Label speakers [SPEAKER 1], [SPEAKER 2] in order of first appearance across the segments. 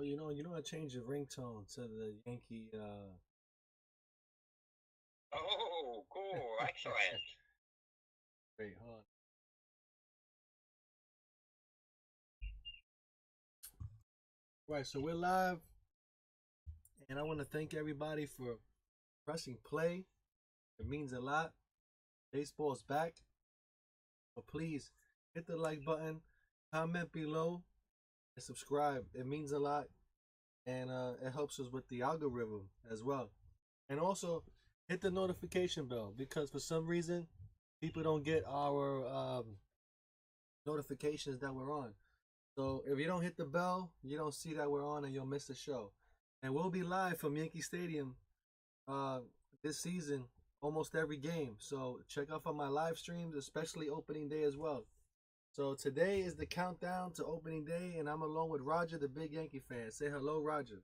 [SPEAKER 1] Well, I changed the ringtone to the Yankee.
[SPEAKER 2] Oh, cool. Excellent.
[SPEAKER 1] Wait, hold on. Right, so we're live, and I want to thank everybody for pressing play. It means a lot. Baseball's back, so please hit the like button, comment below, and subscribe. It means a lot, and it helps us with the algorithm as well. And also, hit the notification bell because for some reason, people don't get our notifications that we're on. So if you don't hit the bell, you don't see that we're on and you'll miss the show. And we'll be live from Yankee Stadium uh, this season, almost every game. So check out for my live streams, especially opening day as well. So today is the countdown to opening day, and I'm along with Roger, the big Yankee fan. Say hello, Roger.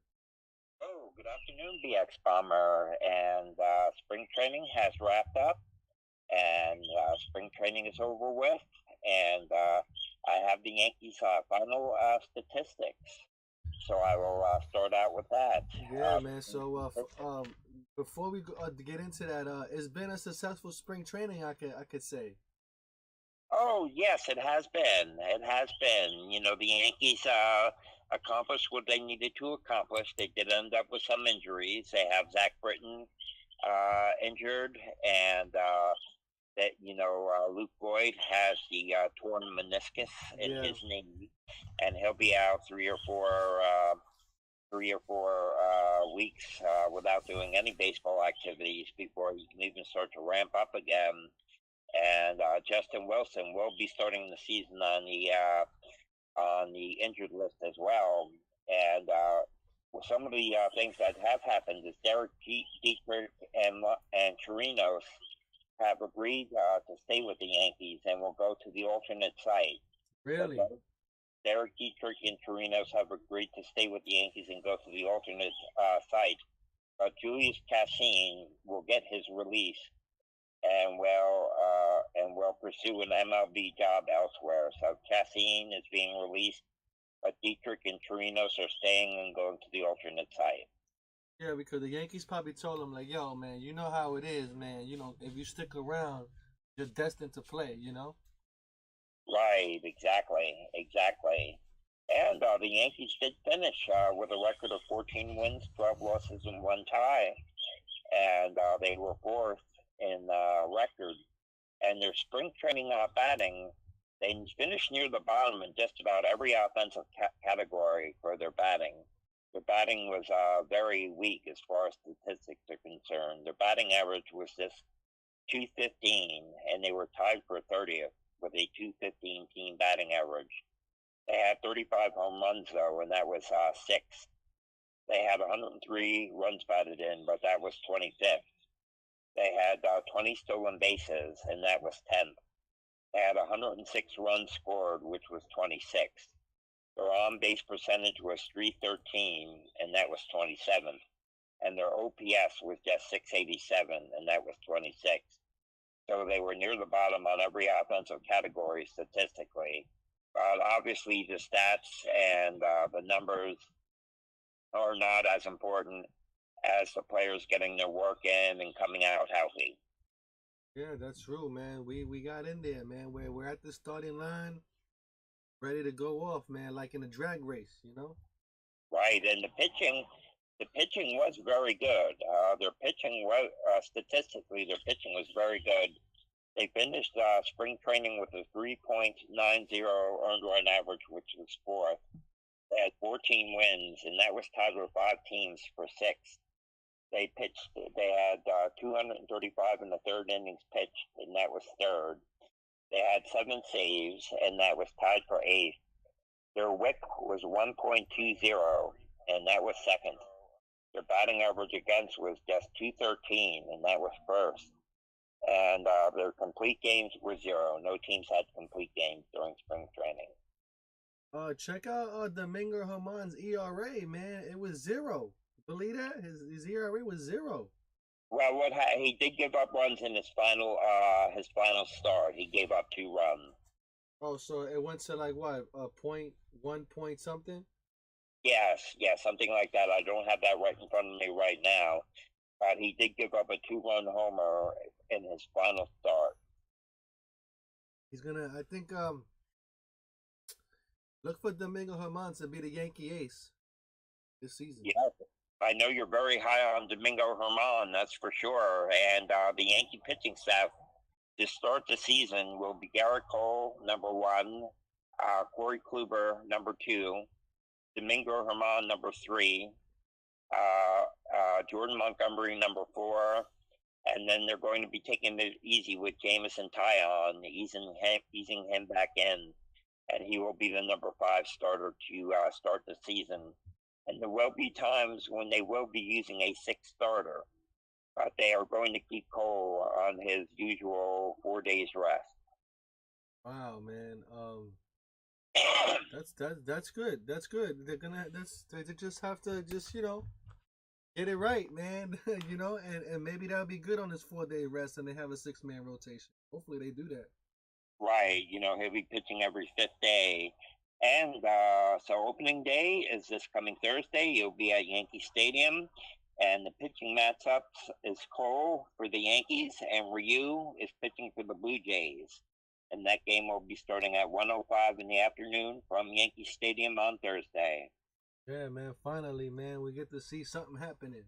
[SPEAKER 2] Oh, good afternoon, BX Bomber. And spring training has wrapped up, and spring training is over with. And I have the Yankees' final statistics. So I will start out with that.
[SPEAKER 1] Yeah, man. So before we get into that, it's been a successful spring training. I could say.
[SPEAKER 2] Oh, yes, it has been. It has been. The Yankees accomplished what they needed to accomplish. They did end up with some injuries. They have Zach Britton injured, and Luke Boyd has the torn meniscus in
[SPEAKER 1] Yeah,
[SPEAKER 2] his knee, and he'll be out 3 or 4 weeks without doing any baseball activities before he can even start to ramp up again. And Justin Wilson will be starting the season on the injured list as well. And some of the things that have happened is Derek Dietrich and Chirinos have agreed to stay with the Yankees and will go to the alternate site. So
[SPEAKER 1] really.
[SPEAKER 2] Derek Dietrich and Chirinos have agreed to stay with the Yankees and go to the alternate site. But Julius Cassine will get his release and will pursue an MLB job elsewhere. So Cassine is being released, but Dietrich and Chirinos are staying and going to the alternate site.
[SPEAKER 1] Yeah, because the Yankees probably told him like, "Yo, man, you know how it is, man. If you stick around, you're destined to play."
[SPEAKER 2] Right, exactly, exactly. And the Yankees did finish with a record of 14 wins, 12 losses, and one tie, and they were fourth in record. And their spring training batting, they finished near the bottom in just about every offensive category for their batting. Their batting was very weak as far as statistics are concerned. Their batting average was just 215, and they were tied for 30th with a 215 team batting average. They had 35 home runs, though, and that was sixth. They had 103 runs batted in, but that was 25th. They had 20 stolen bases, and that was 10th. They had 106 runs scored, which was 26th. Their on base percentage was 313, and that was 27th. And their OPS was just 687, and that was 26th. So they were near the bottom on every offensive category statistically. But obviously, the stats and the numbers are not as important as the players getting their work in and coming out healthy.
[SPEAKER 1] Yeah, that's true, man. We got in there, man. We're at the starting line, ready to go off, man, like in a drag race.
[SPEAKER 2] Right, and the pitching was very good. Their pitching was statistically, their pitching was very good. They finished spring training with a 3.90 earned run average, which was fourth. They had 14 wins, and that was tied with five teams for sixth. They pitched. They had 235 in the third innings pitched, and that was third. They had seven saves, and that was tied for eighth. Their WHIP was 1.20, and that was second. Their batting average against was just 213, and that was first. And their complete games were zero. No teams had complete games during spring training.
[SPEAKER 1] Check out Domingo Herman's ERA, man. It was zero. Believe that? His ERA was zero.
[SPEAKER 2] Well, he did give up runs in his final start. He gave up 2 runs.
[SPEAKER 1] Oh, so it went to like what? A point, 1 point something.
[SPEAKER 2] Yes, something like that. I don't have that right in front of me right now, but he did give up a two-run homer in his final start.
[SPEAKER 1] He's gonna. I think. Look for Domingo Herman to be the Yankee ace this season.
[SPEAKER 2] Yeah, I know you're very high on Domingo Herman, that's for sure. And the Yankee pitching staff to start the season will be Garrett Cole, number one, Corey Kluber, number two, Domingo Herman, number three, Jordan Montgomery, number four, and then they're going to be taking it easy with Jamison Tyon, easing him back in, and he will be the number five starter to start the season. And there will be times when they will be using a sixth starter, but they are going to keep Cole on his usual 4 days rest.
[SPEAKER 1] Wow, man. That's good. That's good. They just have to just get it right, man. And maybe that'll be good on this 4 day rest, and they have a 6-man rotation. Hopefully they do that.
[SPEAKER 2] Right, he'll be pitching every fifth day. And so opening day is this coming Thursday. You'll be at Yankee Stadium. And the pitching matchups is Cole for the Yankees, and Ryu is pitching for the Blue Jays. And that game will be starting at 1:05 in the afternoon from Yankee Stadium on Thursday.
[SPEAKER 1] Yeah, man. Finally, man, we get to see something happening.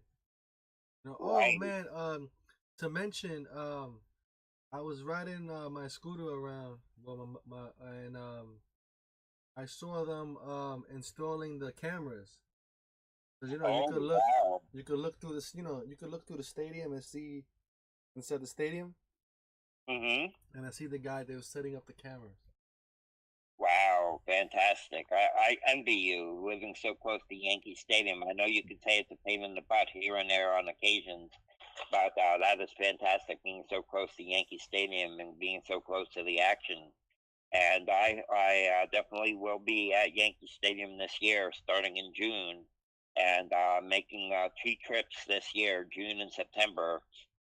[SPEAKER 2] Right.
[SPEAKER 1] Oh man. To mention, I was riding my scooter around, and I saw them installing the cameras. Cause
[SPEAKER 2] Wow.
[SPEAKER 1] you could look through this, you could look through the stadium and see inside the stadium.
[SPEAKER 2] Mm-hmm.
[SPEAKER 1] And I see the guy that was setting up the cameras.
[SPEAKER 2] Wow, fantastic. I envy you living so close to Yankee Stadium. I know you could say it's a pain in the butt here and there on occasions, but that is fantastic being so close to Yankee Stadium and being so close to the action. And I definitely will be at Yankee Stadium this year, starting in June, and making 2 trips this year, June and September.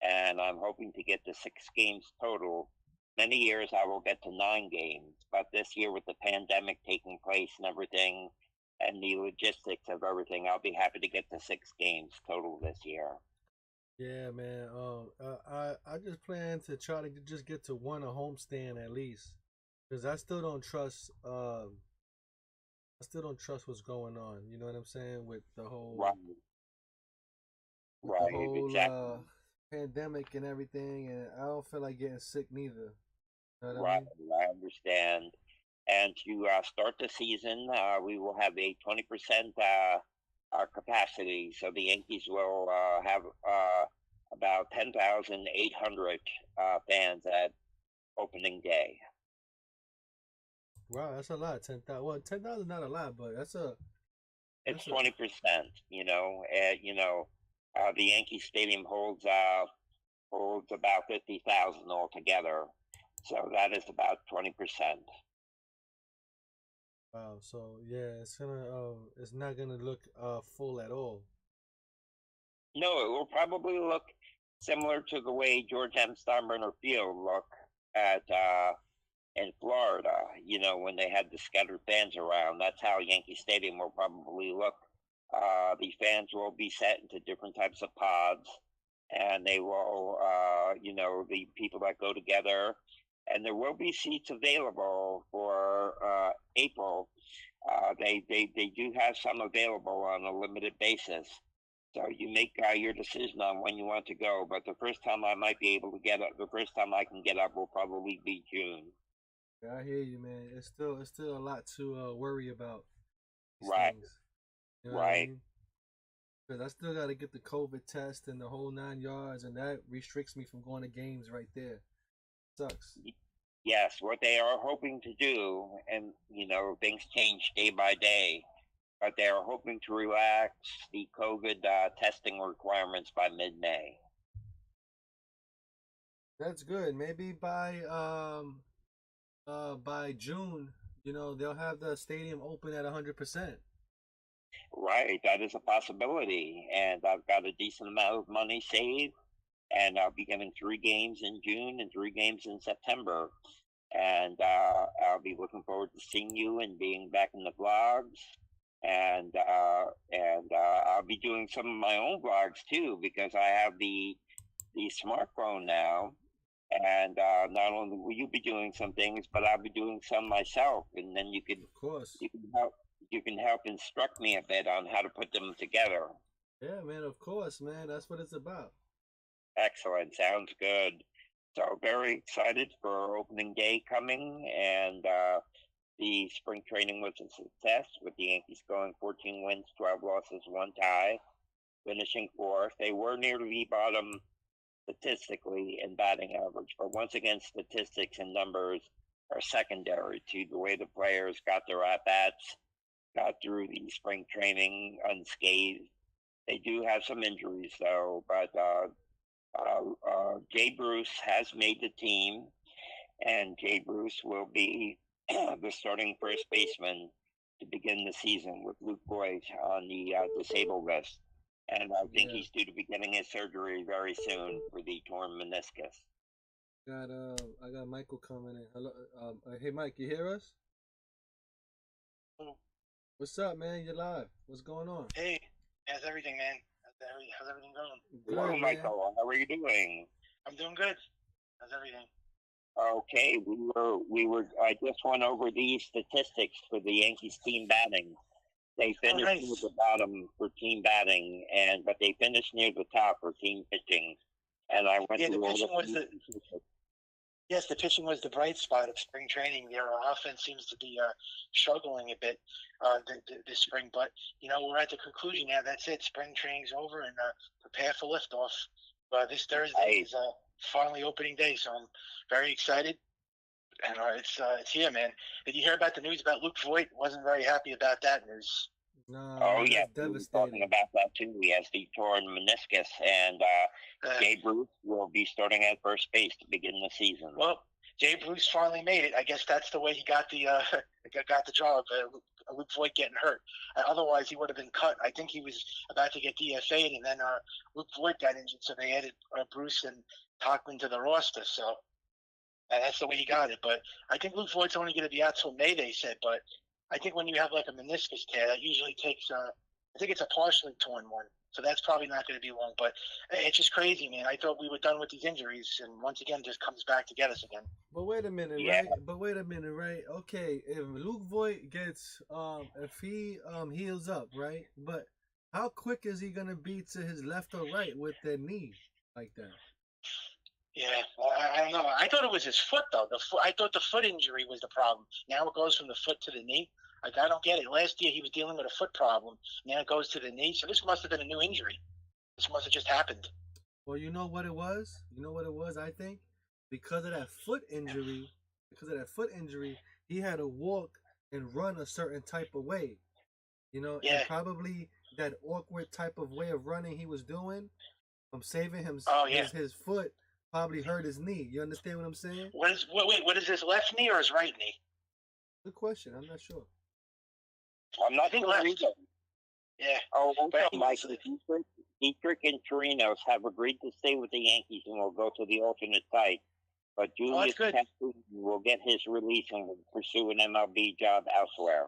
[SPEAKER 2] And I'm hoping to get to 6 games total. Many years I will get to 9 games, but this year with the pandemic taking place and everything, and the logistics of everything, I'll be happy to get to 6 games total this year.
[SPEAKER 1] Yeah, man. I just plan to try to just get to one a homestand at least, because I still don't trust. I still don't trust what's going on. You know what I'm saying with the whole
[SPEAKER 2] Right,
[SPEAKER 1] with the
[SPEAKER 2] right,
[SPEAKER 1] whole
[SPEAKER 2] exactly.
[SPEAKER 1] pandemic and everything, and I don't feel like getting sick neither. You know what I
[SPEAKER 2] Right,
[SPEAKER 1] mean?
[SPEAKER 2] I understand. And to start the season, we will have a 20% capacity. So the Yankees will have about 10,800 fans at opening day.
[SPEAKER 1] Wow, that's a lot. 10,000. Well, 10,000 not a lot, but
[SPEAKER 2] It's
[SPEAKER 1] that's a
[SPEAKER 2] 20%. The Yankee Stadium holds about 50,000 altogether. So that is about 20%.
[SPEAKER 1] wow. So yeah, it's not gonna look full at all.
[SPEAKER 2] No, it will probably look similar to the way George M. Steinbrenner Field looked at in Florida. When they had the scattered fans around, that's how Yankee Stadium will probably look. The fans will be set into different types of pods, and they will, the people that go together, and there will be seats available for April. They do have some available on a limited basis. So you make your decision on when you want to go. But the first time I might be able to get up, the first time I can get up will probably be June.
[SPEAKER 1] Yeah, I hear you, man. It's still a lot to worry about these
[SPEAKER 2] Right,
[SPEAKER 1] things. You know what I
[SPEAKER 2] right.
[SPEAKER 1] mean? Because I still got to get the COVID test and the whole 9 yards, and that restricts me from going to games right there. Sucks.
[SPEAKER 2] Yes, what they are hoping to do, and things change day by day, but they are hoping to relax the COVID testing requirements by mid-May.
[SPEAKER 1] That's good. Maybe by June, they'll have the stadium open at 100%.
[SPEAKER 2] Right, that is a possibility, and I've got a decent amount of money saved, and I'll be getting 3 games in June and 3 games in September, and I'll be looking forward to seeing you and being back in the vlogs. and I'll be doing some of my own vlogs too because I have the smartphone now. And not only will you be doing some things, but I'll be doing some myself, and then
[SPEAKER 1] Of course.
[SPEAKER 2] you can help instruct me a bit on how to put them together.
[SPEAKER 1] Yeah, man. Of course, man. That's what it's about.
[SPEAKER 2] Excellent, sounds good. So very excited for opening day coming, and the spring training was a success with the Yankees going 14 wins, 12 losses, one tie, finishing fourth. They were near the bottom statistically in batting average, but once again, statistics and numbers are secondary to the way the players got their at bats, got through the spring training unscathed. They do have some injuries though, but Jay Bruce has made the team, and Jay Bruce will be the starting first baseman to begin the season with Luke Boyd on the disabled list. And I think
[SPEAKER 1] Yeah.
[SPEAKER 2] he's due to be getting his surgery very soon for the torn meniscus.
[SPEAKER 1] I got Michael coming in. Hello. Hey, Mike. You hear us?
[SPEAKER 3] Oh,
[SPEAKER 1] What's up, man? You're live. What's going on?
[SPEAKER 3] hey, how's everything, man? How's everything going?
[SPEAKER 2] Hello,
[SPEAKER 1] Good, man.
[SPEAKER 2] Michael. How are you doing?
[SPEAKER 3] I'm doing good. How's everything?
[SPEAKER 2] Okay, I just went over the statistics for the Yankees team batting. They finished
[SPEAKER 3] nice.
[SPEAKER 2] near the bottom for team batting, but they finished near the top for team pitching. And I went
[SPEAKER 3] Yeah, the
[SPEAKER 2] through all
[SPEAKER 3] pitching was
[SPEAKER 2] the
[SPEAKER 3] the yes, the pitching was the bright spot of spring training. Their offense seems to be struggling a bit this spring, but we're at the conclusion now. That's it. Spring training's over, and prepare for liftoff. This Thursday is finally opening day, so I'm very excited. And it's here, man. Did you hear about the news about Luke Voigt? Wasn't very happy about that news.
[SPEAKER 1] Nah,
[SPEAKER 2] Oh
[SPEAKER 1] man,
[SPEAKER 2] yeah,
[SPEAKER 1] that's
[SPEAKER 2] we were
[SPEAKER 1] devastating.
[SPEAKER 2] talking about that too. He has the torn meniscus, and Jay Bruce will be starting at first base to begin the season.
[SPEAKER 3] Well, Jay Bruce finally made it. I guess that's the way he got the got the job. Luke Voigt getting hurt. Otherwise, he would have been cut. I think he was about to get DFA'd, and then Luke Voigt got injured, so they added Bruce and Tachman to the roster. So that's the way he got it. But I think Luke Voigt's only going to be out till May, they said. But I think when you have like a meniscus tear, that usually takes. I think it's a partially torn one, so that's probably not going to be long. But it's just crazy, man. I thought we were done with these injuries, and once again, just comes back to get us again.
[SPEAKER 1] But wait a minute,
[SPEAKER 2] Yeah.
[SPEAKER 1] right? But wait a minute, right? Okay, if Luke Voigt gets if he heals up, right? But how quick is he gonna be to his left or right with that knee like that?
[SPEAKER 3] Yeah, I don't know. I thought it was his foot, though. I thought the foot injury was the problem. Now it goes from the foot to the knee. Like, I don't get it. Last year he was dealing with a foot problem. Now it goes to the knee. So this must have been a new injury. This must have just happened.
[SPEAKER 1] Well, you know what it was? You know what it was, I think? Because of that foot injury, he had to walk and run a certain type of way. And probably that awkward type of way of running he was doing from saving him his foot probably hurt his knee. You understand what I'm saying?
[SPEAKER 3] What is his left knee or his right knee?
[SPEAKER 1] Good question. I'm not sure.
[SPEAKER 2] I'm not
[SPEAKER 3] think
[SPEAKER 2] sure
[SPEAKER 3] left.
[SPEAKER 2] either.
[SPEAKER 3] Yeah.
[SPEAKER 2] Oh,
[SPEAKER 3] But
[SPEAKER 2] also, Mike, Dietrich and Torinos have agreed to stay with the Yankees and will go to the alternate site. But Julius
[SPEAKER 3] good.
[SPEAKER 2] Castro will get his release and will pursue an MLB job elsewhere.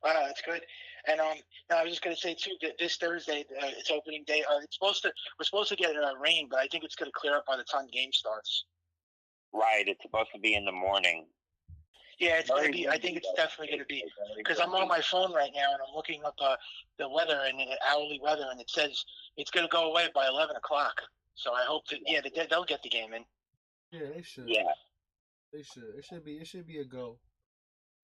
[SPEAKER 3] Wow, that's good. And I was just going to say too that this Thursday it's opening day. We're supposed to get rain, but I think it's going to clear up by the time the game starts.
[SPEAKER 2] Right, it's supposed to be in the morning.
[SPEAKER 3] Yeah, it's going to be. I think it's definitely going to be because I'm on my phone right now and I'm looking up the weather and the hourly weather, and it says it's going to go away by 11 o'clock. So I hope that they'll get the game in.
[SPEAKER 1] Yeah, they should.
[SPEAKER 2] Yeah,
[SPEAKER 1] they should. It should be a go.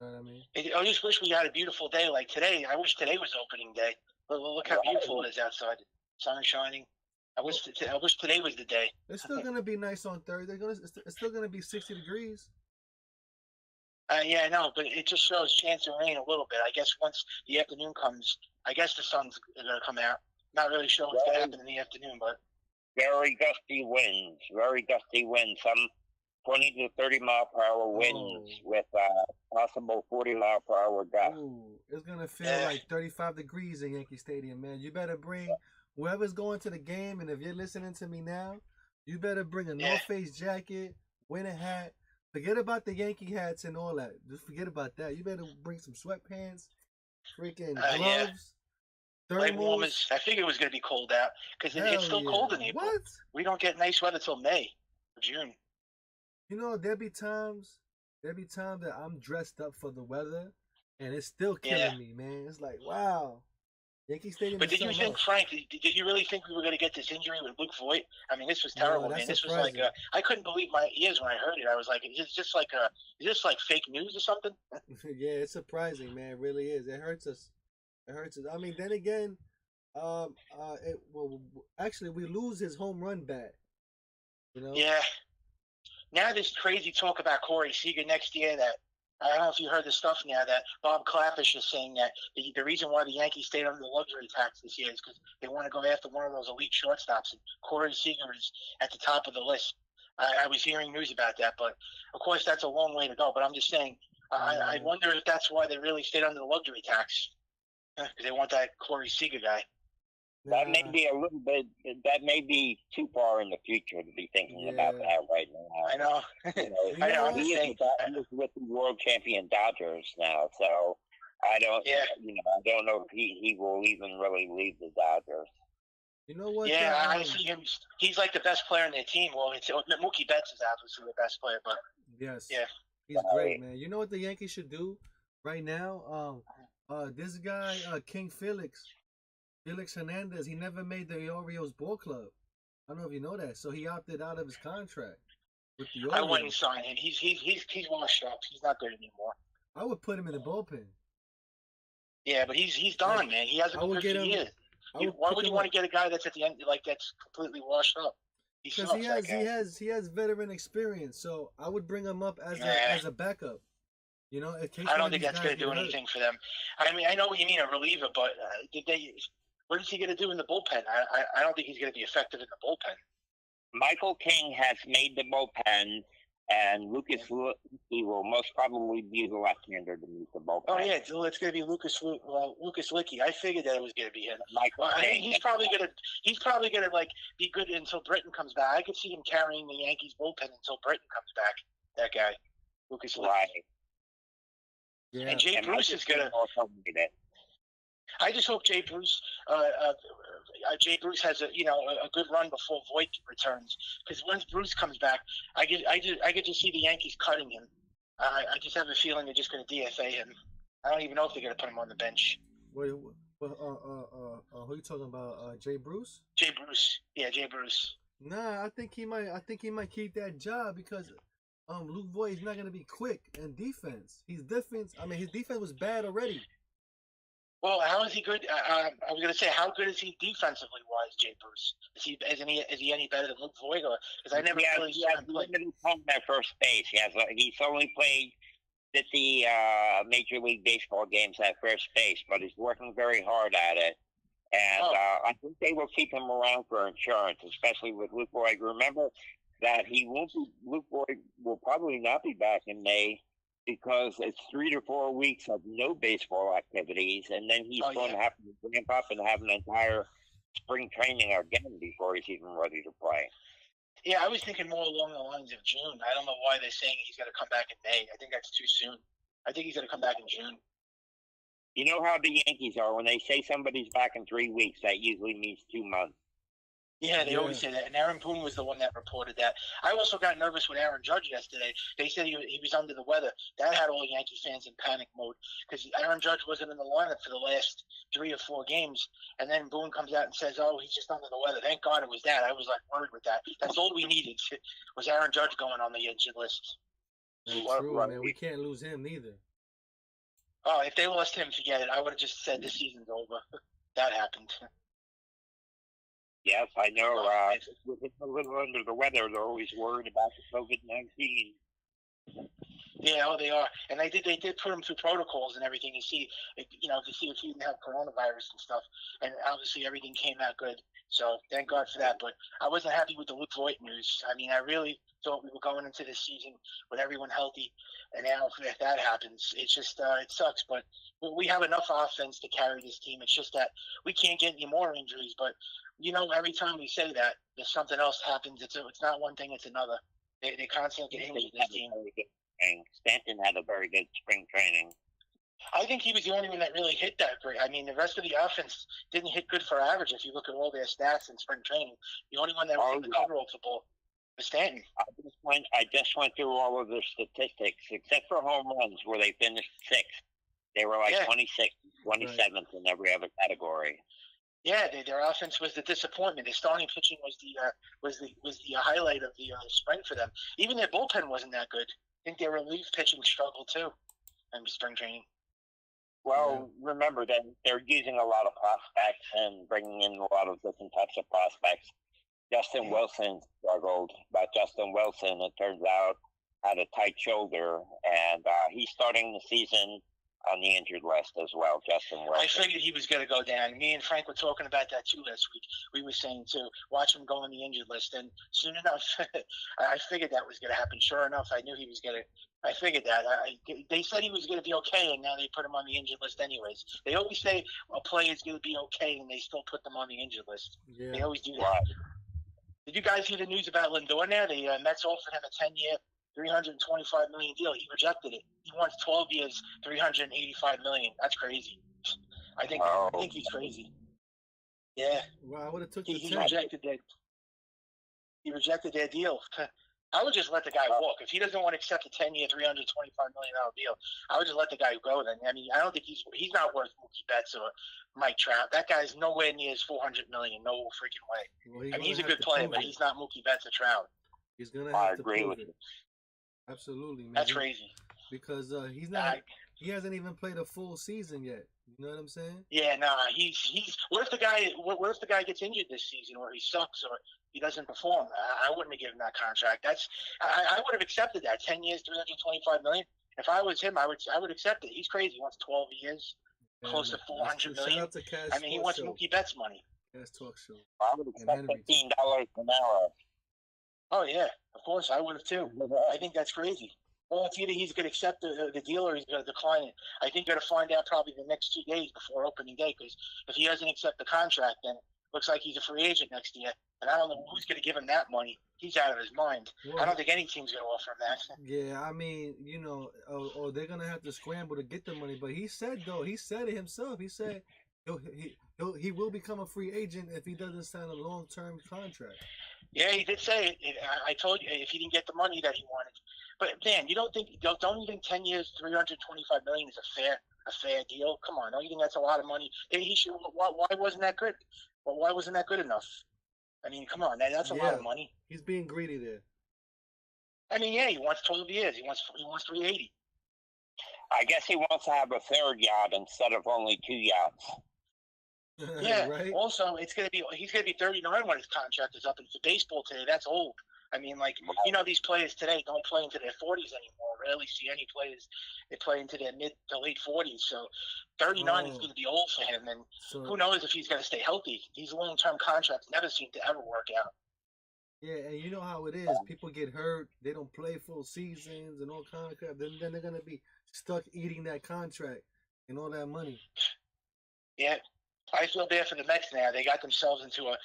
[SPEAKER 1] You know what I mean?
[SPEAKER 3] I just wish we had a beautiful day like today. I wish today was opening day. Look how beautiful it is outside. Sun is shining. I wish today was the day.
[SPEAKER 1] It's still gonna be nice on Thursday. It's still gonna be 60 degrees.
[SPEAKER 3] Yeah, I know, but it just shows chance of rain a little bit. I guess once the afternoon comes, I guess the sun's going to come out. Not really sure what's going to happen in the afternoon, but
[SPEAKER 2] very gusty winds. Some 20 to 30 mile per hour winds with possible 40 mile per hour gusts.
[SPEAKER 1] It's gonna feel like 35 degrees in Yankee Stadium, man. You better bring whoever's going to the game, and if you're listening to me now, you better bring a North Face jacket, winter hat. Forget about the Yankee hats and all that. Just forget about that. You better bring some sweatpants freaking
[SPEAKER 3] Yeah.
[SPEAKER 1] gloves,
[SPEAKER 3] Light
[SPEAKER 1] thermals.
[SPEAKER 3] warmers. I figured it was going to be cold out because it's
[SPEAKER 1] Hell
[SPEAKER 3] still
[SPEAKER 1] yeah.
[SPEAKER 3] cold in April.
[SPEAKER 1] What?
[SPEAKER 3] We don't get nice weather till May or June.
[SPEAKER 1] You know, there be times that I'm dressed up for the weather, and it's still
[SPEAKER 3] Yeah.
[SPEAKER 1] killing me, man. It's like, wow, Yankee Stadium
[SPEAKER 3] But
[SPEAKER 1] is
[SPEAKER 3] did you
[SPEAKER 1] something
[SPEAKER 3] think,
[SPEAKER 1] else.
[SPEAKER 3] Frank? Did you really think we were going to get this injury with Luke Voigt? I mean, this was
[SPEAKER 1] No,
[SPEAKER 3] terrible,
[SPEAKER 1] that's
[SPEAKER 3] man. This was like
[SPEAKER 1] surprising.
[SPEAKER 3] I couldn't believe my ears when I heard it. I was like, is this like fake news or something?
[SPEAKER 1] Yeah, it's surprising, man. It really is. It hurts us. It hurts us. I mean, then again, well, actually, we lose his home run bat. You know.
[SPEAKER 3] Yeah. Now there's crazy talk about Corey Seager next year. That I don't know if you heard the stuff now that Bob Clappish is saying that the reason why the Yankees stayed under the luxury tax this year is because they want to go after one of those elite shortstops, and Corey Seager is at the top of the list. I was hearing news about that, but of course that's a long way to go. But I'm just saying, I wonder if that's why they really stayed under the luxury tax because they want that Corey Seager guy.
[SPEAKER 2] That may be a little bit. That may be too far in the future to be thinking about that right now.
[SPEAKER 3] I know.
[SPEAKER 2] I know. He is with the world champion Dodgers now, so I don't.
[SPEAKER 3] Yeah.
[SPEAKER 2] I don't know if he will even really leave the Dodgers.
[SPEAKER 1] You know what?
[SPEAKER 3] Yeah, I see him. He's like the best player in their team. Well, Mookie Betts is obviously the best player, but
[SPEAKER 1] yes,
[SPEAKER 3] yeah,
[SPEAKER 1] he's great, man. You know what the Yankees should do right now? This guy, King Felix Hernandez, he never made the Orioles ball club. I don't know if you know that. So he opted out of his contract with the Orioles.
[SPEAKER 3] I wouldn't sign him. He's washed up. He's not good anymore.
[SPEAKER 1] I would put him in the bullpen.
[SPEAKER 3] Yeah, but he's done, man. He hasn't been good for years. Why would you want to get a guy that's at the end that's completely washed up?
[SPEAKER 1] Because he has veteran experience, so I would bring him up as a backup. You know,
[SPEAKER 3] I don't think that's going to do anything for them. I mean, I know what you mean, a reliever, but what is he going to do in the bullpen? I don't think he's going to be effective in the bullpen.
[SPEAKER 2] Michael King has made the bullpen, and Lucas Luetge will most probably be the left-hander to meet the bullpen.
[SPEAKER 3] Oh yeah, so it's going to be Lucas Luetge. I figured that it was going to be him.
[SPEAKER 2] I
[SPEAKER 3] think he's probably going to like be good until Britton comes back. I could see him carrying the Yankees bullpen until Britton comes back. That guy, Lucas Luetge.
[SPEAKER 2] Right.
[SPEAKER 1] Yeah.
[SPEAKER 3] And Jay Bruce is going to. I just hope Jay Bruce has a good run before Voigt returns, because once Bruce comes back, I get to see the Yankees cutting him. I just have a feeling they're just going to DFA him. I don't even know if they're going to put him on the bench.
[SPEAKER 1] Wait, who are you talking about? Jay Bruce?
[SPEAKER 3] Jay Bruce, yeah, Jay Bruce.
[SPEAKER 1] Nah, I think he might keep that job because Luke Voigt is not going to be quick in defense. His defense was bad already.
[SPEAKER 3] Well, how is he good? I was going to say, how good is he defensively wise, Jay Bruce? Is he any better than Luke Voigt? Because I never really saw him play.
[SPEAKER 2] Limited time at first base. He's only played 50 Major League Baseball games at first base, but he's working very hard at it. And I think they will keep him around for insurance, especially with Luke Voigt. Remember that Luke Voigt will probably not be back in May, because it's 3 to 4 weeks of no baseball activities, and then he's going to have to ramp up and have an entire spring training again before he's even ready to play.
[SPEAKER 3] Yeah, I was thinking more along the lines of June. I don't know why they're saying he's going to come back in May. I think that's too soon. I think he's going to come back in June.
[SPEAKER 2] You know how the Yankees are. When they say somebody's back in 3 weeks, that usually means 2 months.
[SPEAKER 3] Yeah, they always say that. And Aaron Boone was the one that reported that. I also got nervous with Aaron Judge yesterday. They said he was under the weather. That had all Yankee fans in panic mode, because Aaron Judge wasn't in the lineup for the last 3 or 4 games. And then Boone comes out and says, oh, he's just under the weather. Thank God it was that. I was like worried with that. That's all we needed was Aaron Judge going on the injured list.
[SPEAKER 1] That's true, man. We can't lose him neither.
[SPEAKER 3] Oh, if they lost him, forget it. I would have just said this season's over. That happened.
[SPEAKER 2] Yes, I know. With him a little under the weather, they're always worried about the COVID-19.
[SPEAKER 3] Yeah, they are, and they did put him through protocols and everything to see, to see if he didn't have coronavirus and stuff. And obviously, everything came out good. So thank God for that. But I wasn't happy with the Luke Voigt news. I mean, I really thought we were going into this season with everyone healthy, and now if that happens, it's just it sucks. But we have enough offense to carry this team. It's just that we can't get any more injuries. But every time we say that, there's something else happens. It's not one thing; it's another. They constantly get injured. This team.
[SPEAKER 2] Stanton had a very good spring training.
[SPEAKER 3] I think he was the only one that really hit that great. I mean, the rest of the offense didn't hit good for average. If you look at all their stats in spring training, the only one that was
[SPEAKER 2] Oh,
[SPEAKER 3] in the
[SPEAKER 2] yeah.
[SPEAKER 3] good role football was Stanton.
[SPEAKER 2] I just went through all of the statistics, except for home runs, where they finished sixth. They were like
[SPEAKER 3] Yeah.
[SPEAKER 2] 26th, 27th in every other category.
[SPEAKER 3] Yeah, their offense was the disappointment. Their starting pitching was the highlight of the spring for them. Even their bullpen wasn't that good. I think their relief pitching struggled too in spring training.
[SPEAKER 2] Well, remember that they're using a lot of prospects and bringing in a lot of different types of prospects. Justin Wilson struggled, but Justin Wilson, it turns out, had a tight shoulder, and he's starting the season on the injured list as well, Justin Wilson.
[SPEAKER 3] I figured he was going to go down. Me and Frank were talking about that too last week. We were saying to watch him go on the injured list, and soon enough, I figured that was going to happen. Sure enough, I knew he was going to. I figured that. They said he was going to be okay, and now they put him on the injured list anyways. They always say a player is going to be okay, and they still put them on the injured list. Yeah. They always do that. Right. Did you guys hear the news about Lindor now? The Mets offered him a 10-year, $325 million deal. He rejected it. He wants 12 years, $385 million. That's crazy. I think he's crazy. Yeah.
[SPEAKER 1] Well, I would have took
[SPEAKER 3] he rejected that. He rejected their deal. I would just let the guy walk. If he doesn't want to accept a 10-year, $325 million deal, I would just let the guy go. Then I mean, I don't think he's not worth Mookie Betts or Mike Trout. That guy's nowhere near his $400 million. No freaking way. Well, I mean, he's a good player, but he's not Mookie Betts or Trout.
[SPEAKER 1] He's gonna have to
[SPEAKER 2] agree
[SPEAKER 1] prove
[SPEAKER 2] with
[SPEAKER 1] it.
[SPEAKER 2] you.
[SPEAKER 1] Absolutely, man.
[SPEAKER 3] That's crazy.
[SPEAKER 1] Because he's not. He hasn't even played a full season yet. You know what I'm saying?
[SPEAKER 3] Yeah, nah. He's. What if the guy gets injured this season, or he sucks, or he doesn't perform? I wouldn't have given that contract. I would have accepted that. 10 years, $325 million. If I was him, I would accept it. He's crazy. He wants 12 years, close to $400 million.
[SPEAKER 1] Shout out to Cash.
[SPEAKER 3] I mean, he wants Mookie Betts money.
[SPEAKER 1] Cash Talk Show.
[SPEAKER 2] I would accept $15 an hour.
[SPEAKER 3] Oh yeah, of course I would have too. I think that's crazy. Well, it's either he's going to accept the deal or he's going to decline it. I think you're going to find out probably the next 2 days before opening day, because if he doesn't accept the contract, then it looks like he's a free agent next year. And I don't know who's going to give him that money. He's out of his mind. Well, I don't think any team's going to offer him that.
[SPEAKER 1] Yeah, I mean, you know, or they're going to have to scramble to get the money. But he said it himself. He said he will become a free agent if he doesn't sign a long-term contract. Yeah,
[SPEAKER 3] he did say it. I told you if he didn't get the money that he wanted. But man, you don't you think 10 years, $325 million is a fair deal? Come on, don't you think that's a lot of money? He should. Why wasn't that good? Well, why wasn't that good enough? I mean, come on, that's a lot of money.
[SPEAKER 1] He's being greedy there.
[SPEAKER 3] I mean, yeah, he wants 12 years. He wants 380.
[SPEAKER 2] I guess he wants to have a third yacht instead of only 2 yachts.
[SPEAKER 3] Yeah.
[SPEAKER 1] Right?
[SPEAKER 3] Also, he's gonna be 39 when his contract is up. And for baseball today, that's old. I mean, like, you know, these players today don't play into their 40s anymore. Rarely see any players that play into their mid to late 40s. So 39 is going to be old for him. And who knows if he's going to stay healthy. These long-term contracts never seem to ever work out.
[SPEAKER 1] Yeah, and you know how it is. People get hurt. They don't play full seasons and all kind of crap. Then they're going to be stuck eating that contract and all that money.
[SPEAKER 3] Yeah. I feel bad for the Mets now. They got themselves into a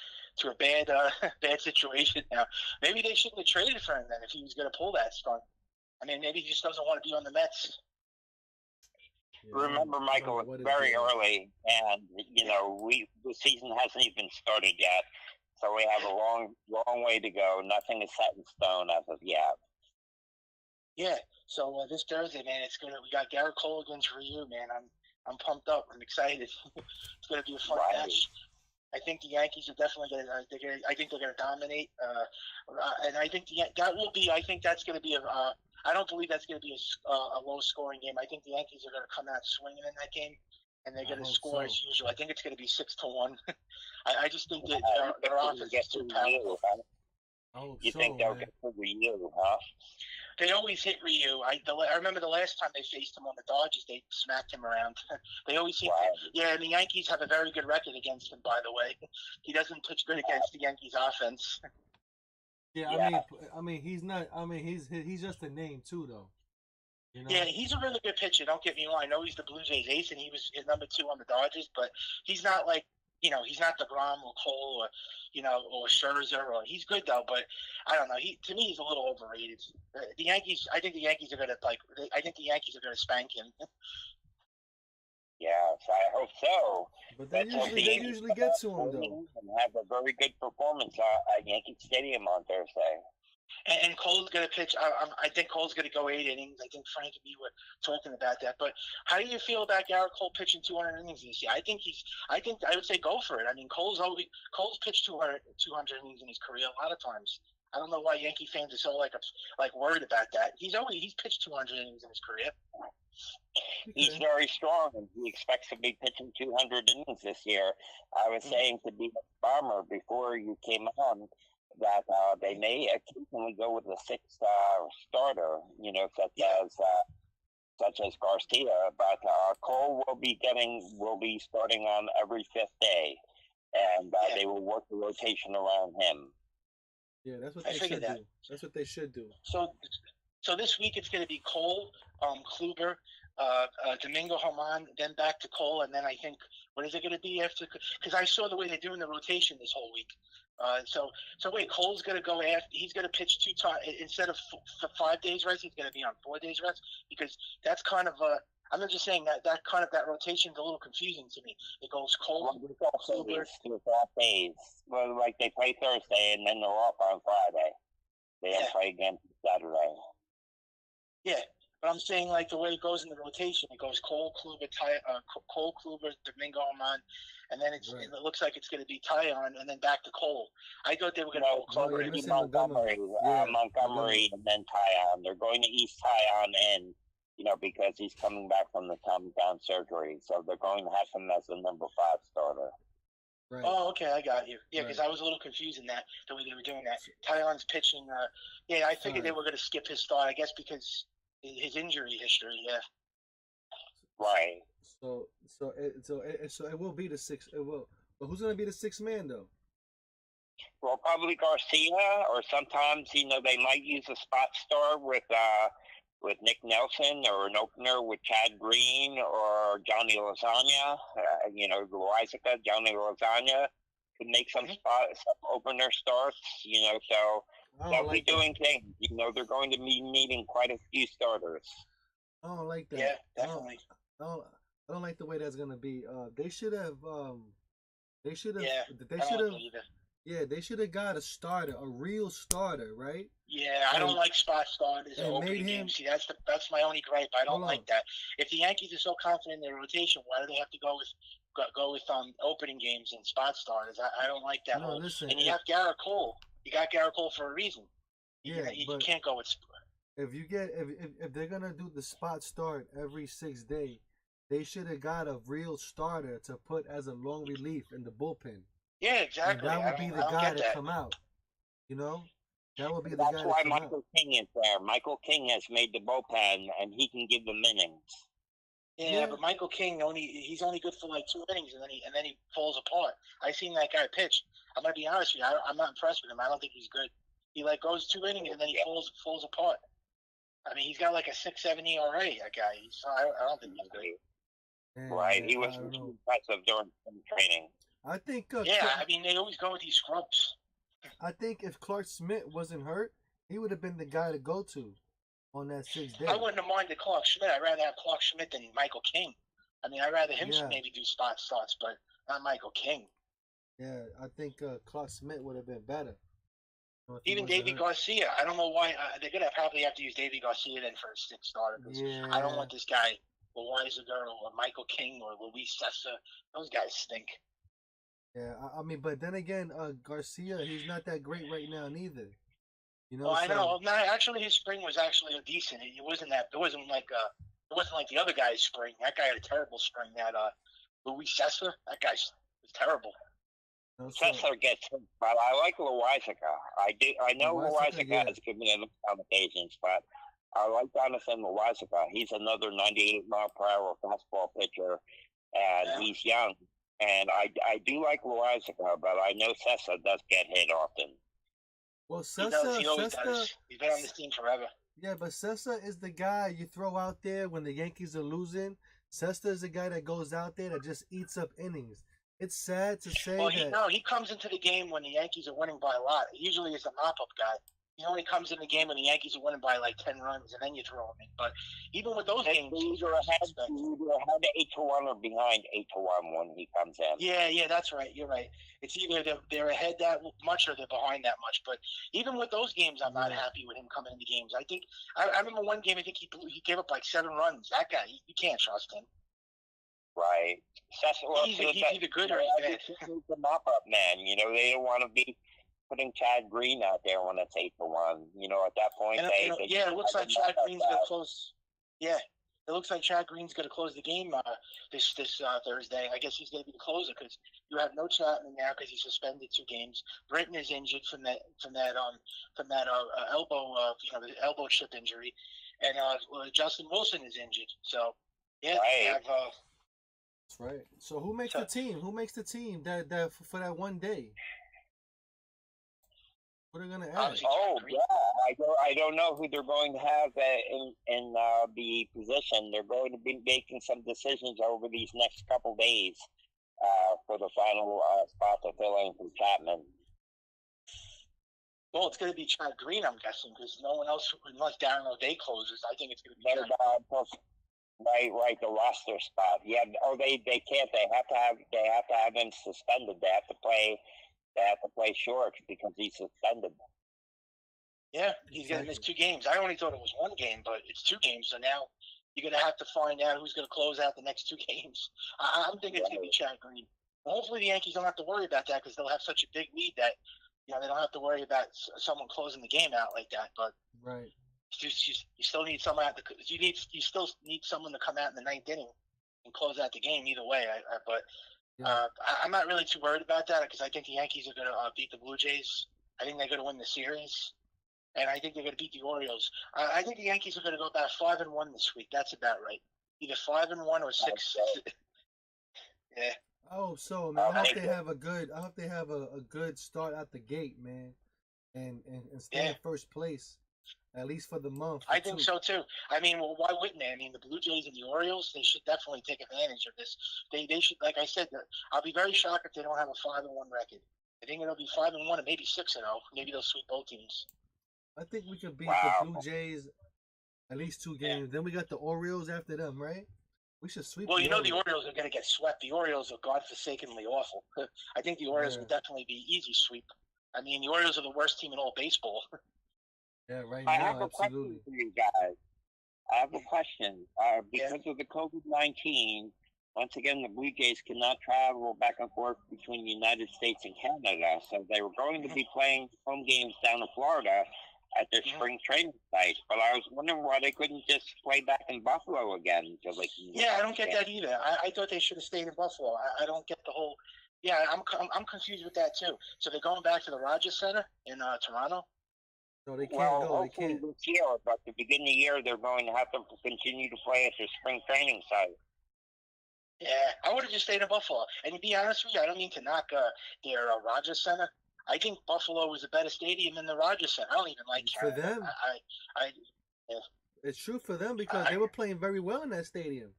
[SPEAKER 3] bad situation now. Maybe they shouldn't have traded for him then if he was going to pull that stunt. I mean, maybe he just doesn't want to be on the Mets.
[SPEAKER 2] Yeah, remember, Michael, it's very early, and you know the season hasn't even started yet, so we have a long way to go. Nothing is set in stone as of yet.
[SPEAKER 3] Yeah. So this Thursday, man, we got Garrett Cole against Ryu, man. I'm pumped up. I'm excited. It's going to be a fun match. I think the Yankees are definitely going to. I think they're going to dominate, and I think I think that's going to be I don't believe that's going to be a low-scoring game. I think the Yankees are going to come out swinging in that game, and they're going to score as usual. I think it's going to be 6-1. I just think that their offense is too powerful.
[SPEAKER 2] You think they'll get to Ryu, huh?
[SPEAKER 3] They always hit Ryu. I remember the last time they faced him on the Dodgers, they smacked him around. They always seem and the Yankees have a very good record against him, by the way. He doesn't pitch good against the Yankees offense.
[SPEAKER 1] Yeah, I mean, he's not. I mean, he's just a name too, though. You know?
[SPEAKER 3] Yeah, he's a really good pitcher. Don't get me wrong. I know he's the Blue Jays ace, and he was number 2 on the Dodgers, but he's not like. He's not DeGrom or Cole or Scherzer. He's good though, but I don't know. To me, he's a little overrated. I think the Yankees are going to spank him.
[SPEAKER 2] So
[SPEAKER 1] But
[SPEAKER 2] let's hope the
[SPEAKER 1] they
[SPEAKER 2] Yankees
[SPEAKER 1] usually
[SPEAKER 2] come
[SPEAKER 1] get
[SPEAKER 2] out
[SPEAKER 1] to him though.
[SPEAKER 2] swinging and have a very good performance at Yankee Stadium on Thursday.
[SPEAKER 3] And Cole's going to pitch. I think Cole's going to go 8 innings. I think Frank and me were talking about that. But how do you feel about Garrett Cole pitching 200 innings this year? I think I would say go for it. I mean, Cole's pitched 200 innings in his career a lot of times. I don't know why Yankee fans are so like worried about that. He's pitched 200 innings in his career.
[SPEAKER 2] He's very strong, and he expects to be pitching 200 innings this year. I was saying to be a bomber before you came on that they may occasionally go with a sixth starter, such as Garcia. But Cole will be starting on every fifth day, and they will work the rotation around him.
[SPEAKER 1] Yeah, that's what they should do. That's what they should do.
[SPEAKER 3] So this week it's going to be Cole, Kluber, Domingo Germán, then back to Cole, and then I think what is it going to be after? Because I saw the way they're doing the rotation this whole week. So wait, Cole's going to go after. He's going to pitch 2 times instead of 5 days rest. He's going to be on 4 days rest because that's kind of I'm not just saying that rotation is a little confusing to me. It goes Cole, Kluber,
[SPEAKER 2] 2 days. Well, like they play Thursday and then they're off on Friday. They don't play again Saturday.
[SPEAKER 3] Yeah, but I'm saying like the way it goes in the rotation, it goes Cole, Kluber, Domingo Germán, and then it looks like it's going to be Tyon, and then back to Cole. I thought they were going to go Kluber
[SPEAKER 2] and Montgomery, and then Tyon. They're going to ease Tyon in, because he's coming back from the Tommy John surgery, so they're going to have him as the number 5 starter.
[SPEAKER 1] Right.
[SPEAKER 3] Oh, okay, I got you. Yeah, because I was a little confused in that the way they were doing that. Tyon's pitching. I figured they were going to skip his start. I guess because his injury history. Yeah.
[SPEAKER 2] Right.
[SPEAKER 1] So it will be the 6th. It will. But who's going to be the 6th man though?
[SPEAKER 2] Well, probably Garcia, or sometimes they might use a spot start with Nick Nelson, or an opener with Chad Green or Johnny Lasagna. Loizica, Johnny Lasagna could make some opener starts. So they'll be doing things. They're going to be needing quite a few starters.
[SPEAKER 1] I don't like that.
[SPEAKER 3] Yeah, definitely.
[SPEAKER 1] I don't like the way that's gonna be. They should have. They should have. Yeah, they should have got a starter, a real starter, right?
[SPEAKER 3] Yeah, I don't like spot starters or opening games. See, that's my only gripe. I don't like that. If the Yankees are so confident in their rotation, why do they have to go with opening games and spot starters? I don't like that.
[SPEAKER 1] No, listen,
[SPEAKER 3] and you have Garrett Cole. You got Garrett Cole for a reason. You can't go with.
[SPEAKER 1] If they're gonna do the spot start every 6th day, they should have got a real starter to put as a long relief in the bullpen.
[SPEAKER 3] Yeah, exactly.
[SPEAKER 1] And that would be the guy to come out. That would be the guy.
[SPEAKER 2] That's why Michael King is there. Michael King has made the bullpen, and he can give them innings.
[SPEAKER 3] Yeah, but Michael King he's only good for like 2 innings, and then he falls apart. I seen that guy pitch. I'm gonna be honest with you. I'm not impressed with him. I don't think he's good. He goes 2 innings and then he falls apart. I mean, he's got like a 6.7 ERA. That guy. I don't think he's good.
[SPEAKER 2] Right, he was impressive during training.
[SPEAKER 1] I think.
[SPEAKER 3] I mean, they always go with these scrubs.
[SPEAKER 1] I think if Clark Schmidt wasn't hurt, he would have been the guy to go to on that 6th day.
[SPEAKER 3] I wouldn't have minded Clark Schmidt. I'd rather have Clark Schmidt than Michael King. I mean, I'd rather him maybe do spot starts, but not Michael King.
[SPEAKER 1] Yeah, I think Clark Schmidt would have been better.
[SPEAKER 3] Even Davey Garcia. I don't know why. They're going to probably have to use Davey Garcia then for a 6th starter.
[SPEAKER 1] Yeah.
[SPEAKER 3] I don't want this guy, Loizica or Michael King or Luis Cessa. Those guys stink.
[SPEAKER 1] Yeah, I mean, but then again, Garcia, he's not that great right now neither.
[SPEAKER 3] I know. No, actually, his spring was actually decent. It wasn't like the other guy's spring. That guy had a terrible spring. That Luis Cessa, that guy was terrible.
[SPEAKER 2] Cessa gets him, but I like Loizica. I know Loizica has given him accommodations, but I like Jonathan Loizica. He's another 98-mile-per-hour fastball pitcher, and he's young. And I do like Loizica, but I know Cessa does get hit often.
[SPEAKER 1] Well, Cessa,
[SPEAKER 3] he always does. He's been on this team forever.
[SPEAKER 1] Yeah, but Cessa is the guy you throw out there when the Yankees are losing. Cessa is the guy that goes out there that just eats up innings. It's sad to say
[SPEAKER 3] he comes into the game when the Yankees are winning by a lot. He usually is a mop-up guy. He only comes in the game when the Yankees are winning by like 10 runs, and then you throw him in. But even with those games, he's
[SPEAKER 2] either ahead 8-1 or behind 8-1 when he comes in.
[SPEAKER 3] Yeah, that's right. You're right. It's either they're ahead that much or they're behind that much. But even with those games, I'm not happy with him coming into games. I think I remember one game. I think he gave up like 7 runs. That guy, you can't trust him.
[SPEAKER 2] Right.
[SPEAKER 3] He's either good or he's bad.
[SPEAKER 2] He's the mop-up man. You know, they don't want to be putting Chad Green out there when it's 8-1. You know, at that point,
[SPEAKER 3] it looks like Chad Green's going to close. Yeah, it looks like Chad Green's going to close the game this Thursday. I guess he's going to be the closer because you have no Chapman now because he's suspended 2 games. Britton is injured from that elbow the elbow chip injury, and Justin Wilson is injured. So yeah,
[SPEAKER 2] right.
[SPEAKER 1] That's right. So who makes the team? Who makes the team that for that one day? What are they going to add?
[SPEAKER 2] I don't know who they're going to have in the position. They're going to be making some decisions over these next couple days for the final spot to fill in for Chapman.
[SPEAKER 3] Well, it's going to be Chad Green, I'm guessing, because no one else, unless Darren O'Day closes, I think it's going to be Chad Green.
[SPEAKER 2] Right, the roster spot. Yeah, they can't. They have to have him suspended. They have to play short because he's suspended.
[SPEAKER 3] Yeah, he's going to miss 2 games. I only thought it was 1 game, but it's 2 games. So now you're going to have to find out who's going to close out the next 2 games. I'm thinking it's going to be Chad Green. Hopefully the Yankees don't have to worry about that because they'll have such a big lead that they don't have to worry about someone closing the game out like that. But
[SPEAKER 1] right,
[SPEAKER 3] you still need someone you still need someone to come out in the 9th inning and close out the game either way. I'm not really too worried about that because I think the Yankees are going to beat the Blue Jays. I think they're going to win the series, and I think they're going to beat the Orioles. I think the Yankees are going to go about 5-1 this week. That's about right. Either 5-1 or 6. Yeah.
[SPEAKER 1] I hope so, man. I hope they have a good start out the gate, man, and stay in first place. At least for the month.
[SPEAKER 3] I think so too. I mean, well, why wouldn't they? I mean, the Blue Jays and the Orioles, they should definitely take advantage of this. They should, like I said, I'll be very shocked if they don't have a 5-1 record. I think it'll be 5-1 and maybe 6-0. Maybe they'll sweep both teams.
[SPEAKER 1] I think we could beat the Blue Jays at least 2 games. Then we got the Orioles after them, right? We should sweep.
[SPEAKER 3] Well, the Orioles are going to get swept. The Orioles are godforsakenly awful. I think the Orioles would definitely be easy sweep. I mean, the Orioles are the worst team in all baseball.
[SPEAKER 1] Yeah, right now,
[SPEAKER 2] I have a question for you guys. I have a question. Because of the COVID-19, once again, the Blue Jays cannot travel back and forth between the United States and Canada. So they were going to be playing home games down in Florida at their spring training site. But I was wondering why they couldn't just play back in Buffalo again.
[SPEAKER 3] I don't get that either. I thought they should have stayed in Buffalo. I don't get the whole... Yeah, I'm confused with that too. So they're going back to the Rogers Center in Toronto?
[SPEAKER 1] No, they can't go. They can't.
[SPEAKER 2] This year, but to begin the year, they're going to have to continue to play at their spring training site.
[SPEAKER 3] Yeah, I would have just stayed in Buffalo. And to be honest with you, I don't mean to knock their Rogers Center. I think Buffalo is a better stadium than the Rogers Center. I don't even like Canada.
[SPEAKER 1] For them. It's true for them because they were playing very well in that stadium.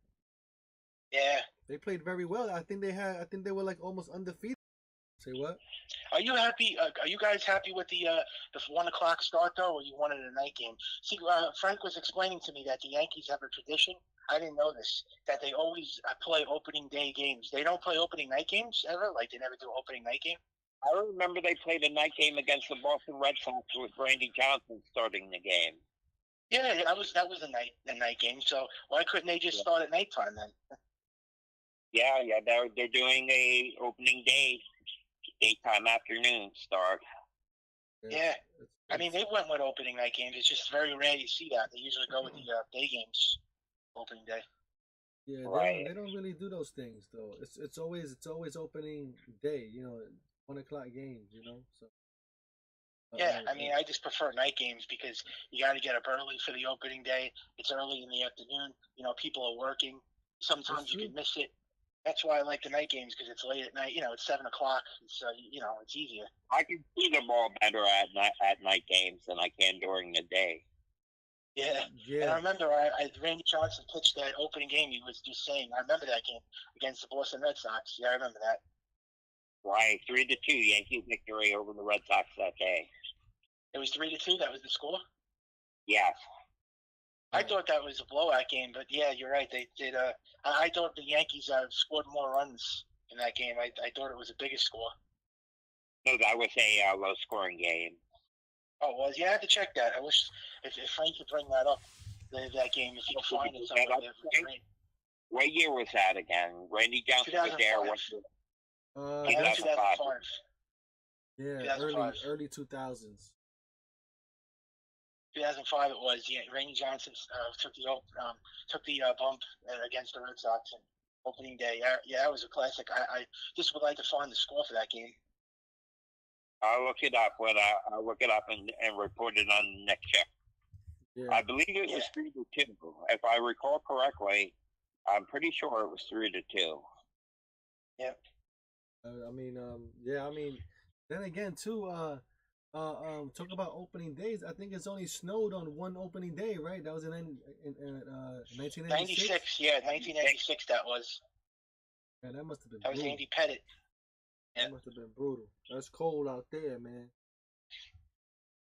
[SPEAKER 3] Yeah.
[SPEAKER 1] They played very well. I think they were like almost undefeated. Say what?
[SPEAKER 3] Are you happy? Are you guys happy with the 1 o'clock start though, or you wanted a night game? See, Frank was explaining to me that the Yankees have a tradition. I didn't know this, that they always play opening day games. They don't play opening night games ever. Like they never do opening night game.
[SPEAKER 2] I remember they played a night game against the Boston Red Sox with Randy Johnson starting the game.
[SPEAKER 3] Yeah, that was a night game. So why couldn't they just start at nighttime then?
[SPEAKER 2] Yeah, they're doing a opening day. Daytime afternoon start.
[SPEAKER 3] Yeah. I mean, they went with opening night games. It's just very rare you see that. They usually go with the day games opening day.
[SPEAKER 1] Yeah, they don't really do those things though. It's always opening day. 1 o'clock games. So.
[SPEAKER 3] Yeah, I mean, I just prefer night games because you got to get up early for the opening day. It's early in the afternoon. People are working. Sometimes you can miss it. That's why I like the night games because it's late at night. It's 7 o'clock. So it's easier.
[SPEAKER 2] I can see the ball better at night games than I can during the day.
[SPEAKER 3] Yeah. And I remember Randy Johnson pitched that opening game. He was just saying, I remember that game against the Boston Red Sox. Yeah, I remember that.
[SPEAKER 2] Right, 3-2 Yankees victory over the Red Sox that day.
[SPEAKER 3] It was 3-2. That was the score.
[SPEAKER 2] Yes.
[SPEAKER 3] I thought that was a blowout game, but yeah, you're right. They did. I thought the Yankees scored more runs in that game. I thought it was a bigger score.
[SPEAKER 2] No, that was a low-scoring game.
[SPEAKER 3] Oh, it was. Yeah, I had to check that. I wish if Frank could bring that up, that game, if he could find it somewhere, that would be great.
[SPEAKER 2] What year was that again? Randy Johnson was there.
[SPEAKER 3] 2005.
[SPEAKER 1] Yeah,
[SPEAKER 3] 2005.
[SPEAKER 1] early 2000s.
[SPEAKER 3] 2005 it was. Yeah, Randy Johnson took the bump against the Red Sox in opening day. Yeah, that was a classic. I just would like to find the score for that game.
[SPEAKER 2] I'll look it up I'll look it up and report it on the next check.
[SPEAKER 1] Yeah.
[SPEAKER 2] I believe it was 3-2. If I recall correctly, I'm pretty sure it was 3-2.
[SPEAKER 3] Yep.
[SPEAKER 1] I mean, then again, too, talk about opening days. I think it's only snowed on one opening day, right? That was in 1996.
[SPEAKER 3] 96, yeah, 1996. That was.
[SPEAKER 1] Man, that must have been.
[SPEAKER 3] That was Andy Pettit.
[SPEAKER 1] That must have been brutal. That's cold out there, man.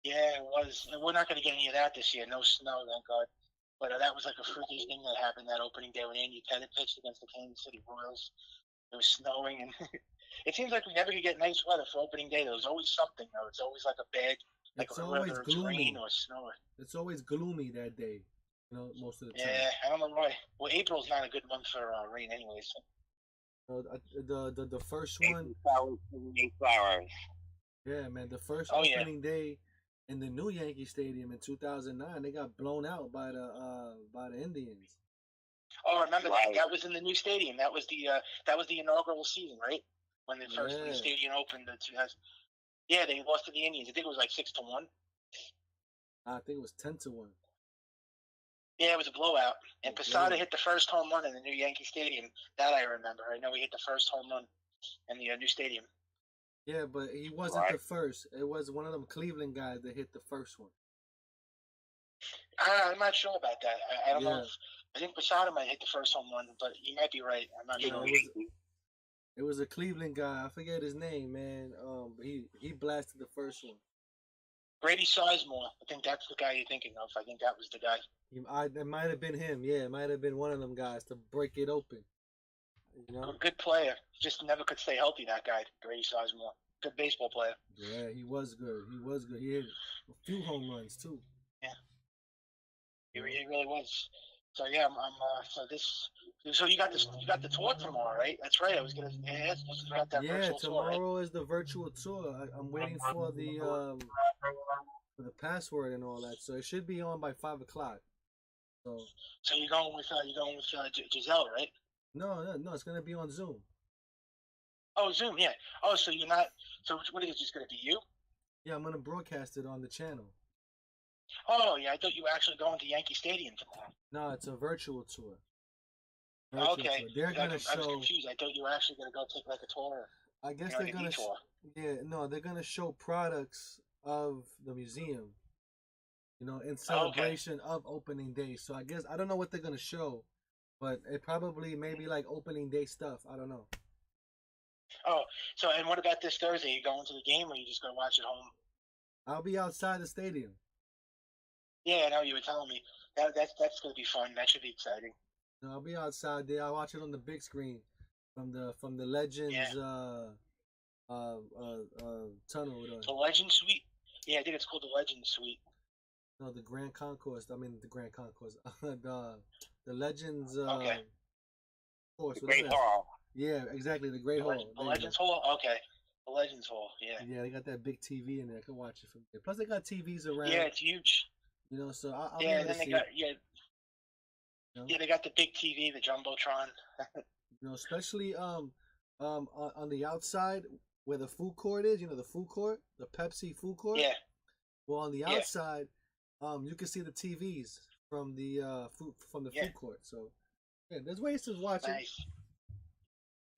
[SPEAKER 3] Yeah, it was. We're not going to get any of that this year. No snow, thank God. But that was like a freakish thing that happened that opening day when Andy Pettit pitched against the Kansas City Royals. It was snowing, and it seems like we never could get nice weather for opening day. There was always something, though. It's always like a bad, like
[SPEAKER 1] it's always
[SPEAKER 3] whether
[SPEAKER 1] gloomy.
[SPEAKER 3] It's rain or snow.
[SPEAKER 1] It's always gloomy that day, most of the time.
[SPEAKER 3] Yeah, I don't know why. Well, April's not a good month for rain, anyways.
[SPEAKER 1] The first one.
[SPEAKER 2] Flowers.
[SPEAKER 1] Yeah, man. The first opening day in the new Yankee Stadium in 2009, they got blown out by the Indians.
[SPEAKER 3] Oh, remember that? That was in the new stadium. That was the inaugural season, right? When the stadium opened in 2000. Yeah, they lost to the Indians. I think it was like 6-1.
[SPEAKER 1] I think it was 10-1.
[SPEAKER 3] Yeah, it was a blowout. And Posada hit the first home run in the new Yankee Stadium. That I remember. I know he hit the first home run in the new stadium.
[SPEAKER 1] Yeah, but he wasn't the first. It was one of them Cleveland guys that hit the first one.
[SPEAKER 3] I'm not sure about that. I don't know. I think Posada might hit the first home run, but he might be right. I'm not sure.
[SPEAKER 1] It was a Cleveland guy. I forget his name, man. He blasted the first one.
[SPEAKER 3] Grady Sizemore. I think that's the guy you're thinking of. I think that was the guy.
[SPEAKER 1] It might have been him. Yeah, it might have been one of them guys to break it open.
[SPEAKER 3] Good player. Just never could stay healthy, that guy, Grady Sizemore. Good baseball player.
[SPEAKER 1] Yeah, he was good. He hit a few home runs, too.
[SPEAKER 3] Yeah. He really was. So yeah, So you got the tour tomorrow, right? That's right. I was gonna ask about that virtual tour. Yeah,
[SPEAKER 1] tomorrow is the virtual tour. I'm waiting for the password and all that. So it should be on by 5:00.
[SPEAKER 3] So you're going with Giselle, right?
[SPEAKER 1] No, it's gonna be on Zoom.
[SPEAKER 3] Oh, Zoom, yeah. Oh, so you're not. So what is it? Just gonna be you?
[SPEAKER 1] Yeah, I'm gonna broadcast it on the channel.
[SPEAKER 3] Oh, yeah, I thought you were actually going to Yankee Stadium tomorrow.
[SPEAKER 1] No, it's a virtual tour.
[SPEAKER 3] Okay.
[SPEAKER 1] Tour. They're going to show...
[SPEAKER 3] I was confused. I thought you were actually going to go take like a tour.
[SPEAKER 1] I guess they're going to... they're going to show products of the museum, in celebration of opening day. So I guess, I don't know what they're going to show, but it probably maybe like opening day stuff. I don't know.
[SPEAKER 3] Oh, so, and what about this Thursday? You going to the game or you just going to watch at home?
[SPEAKER 1] I'll be outside the stadium.
[SPEAKER 3] Yeah, I know you were telling me. That's going to be fun. That should be exciting.
[SPEAKER 1] No, I'll be outside there. I'll watch it on the big screen from the Legends tunnel.
[SPEAKER 3] The Legends Suite? Yeah, I think it's called the Legends Suite.
[SPEAKER 1] No, the Grand Concourse. I mean, the Grand Concourse. the Legends
[SPEAKER 2] course. The Great Hall.
[SPEAKER 1] Yeah, exactly. The Great Hall.
[SPEAKER 3] The Legends Hall? Okay. The Legends Hall, yeah.
[SPEAKER 1] Yeah, they got that big TV in there. I can watch it from there. Plus, they got TVs around.
[SPEAKER 3] Yeah, it's huge.
[SPEAKER 1] So I'll
[SPEAKER 3] be able to see it. Yeah, they got the big TV, the Jumbotron.
[SPEAKER 1] Especially on the outside where the food court is. The food court, the Pepsi food court.
[SPEAKER 3] Yeah.
[SPEAKER 1] Well, on the outside, you can see the TVs from the food court. So yeah, there's ways to watch it.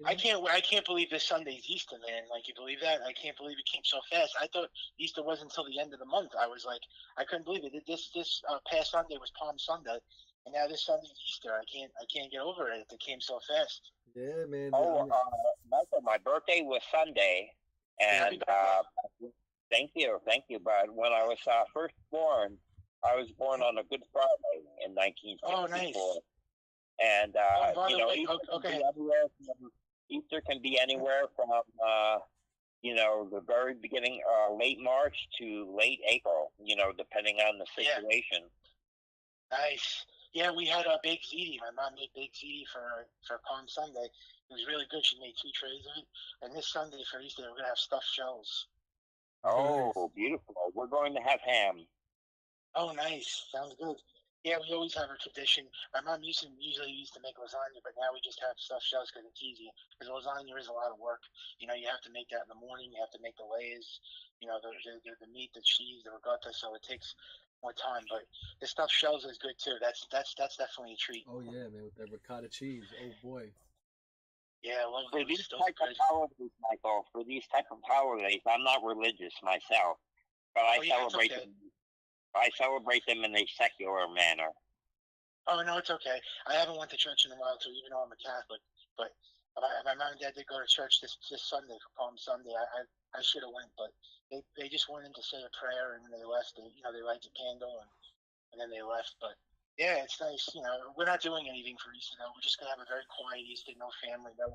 [SPEAKER 3] I can't believe this Sunday's Easter, man. Like, you believe that? I can't believe it came so fast. I thought Easter wasn't until the end of the month. I was like, I couldn't believe it. This past Sunday was Palm Sunday, and now this Sunday's Easter. I can't get over it. It came so fast.
[SPEAKER 1] Yeah, man.
[SPEAKER 2] Oh, Michael, my birthday was Sunday, and thank you. But when I was first born, I was born on a Good Friday in
[SPEAKER 3] Oh, nice.
[SPEAKER 2] 1964, and
[SPEAKER 3] Oh, and by
[SPEAKER 2] you
[SPEAKER 3] the
[SPEAKER 2] know,
[SPEAKER 3] way, okay.
[SPEAKER 2] Easter can be anywhere from the very beginning, late March to late April. Depending on the
[SPEAKER 3] Yeah,
[SPEAKER 2] situation.
[SPEAKER 3] nice. Yeah, we had a baked ziti. My mom made baked ziti for Palm Sunday. It was really good. She made 2 trays of it. And this Sunday for Easter, we're gonna have stuffed shells.
[SPEAKER 1] Nice.
[SPEAKER 2] Oh, beautiful! We're going to have ham.
[SPEAKER 3] Oh, nice. Sounds good. Yeah, we always have a tradition. My mom usually used to make lasagna, but now we just have stuffed shells because it's easier. Because lasagna is a lot of work. You have to make that in the morning. You have to make the layers. The meat, the cheese, the ricotta. So it takes more time. But the stuffed shells is good too. That's definitely a treat.
[SPEAKER 1] Oh yeah, man, with that ricotta cheese. Oh boy.
[SPEAKER 3] Yeah, I love
[SPEAKER 2] For
[SPEAKER 3] those.
[SPEAKER 2] these
[SPEAKER 3] Those
[SPEAKER 2] type
[SPEAKER 3] are
[SPEAKER 2] of
[SPEAKER 3] good.
[SPEAKER 2] holidays, Michael, for these type of holidays, I'm not religious myself, but
[SPEAKER 3] Oh yeah, it's okay.
[SPEAKER 2] I celebrate them in a secular manner.
[SPEAKER 3] Oh no, it's okay. I haven't went to church in a while too, even though I'm a Catholic. But my mom and dad did go to church this Sunday for Palm Sunday. I should have went, but they just went in to say a prayer and then they left. They light the candle and then they left. But yeah, it's nice. We're not doing anything for Easter though. We're just gonna have a very quiet Easter. No family, no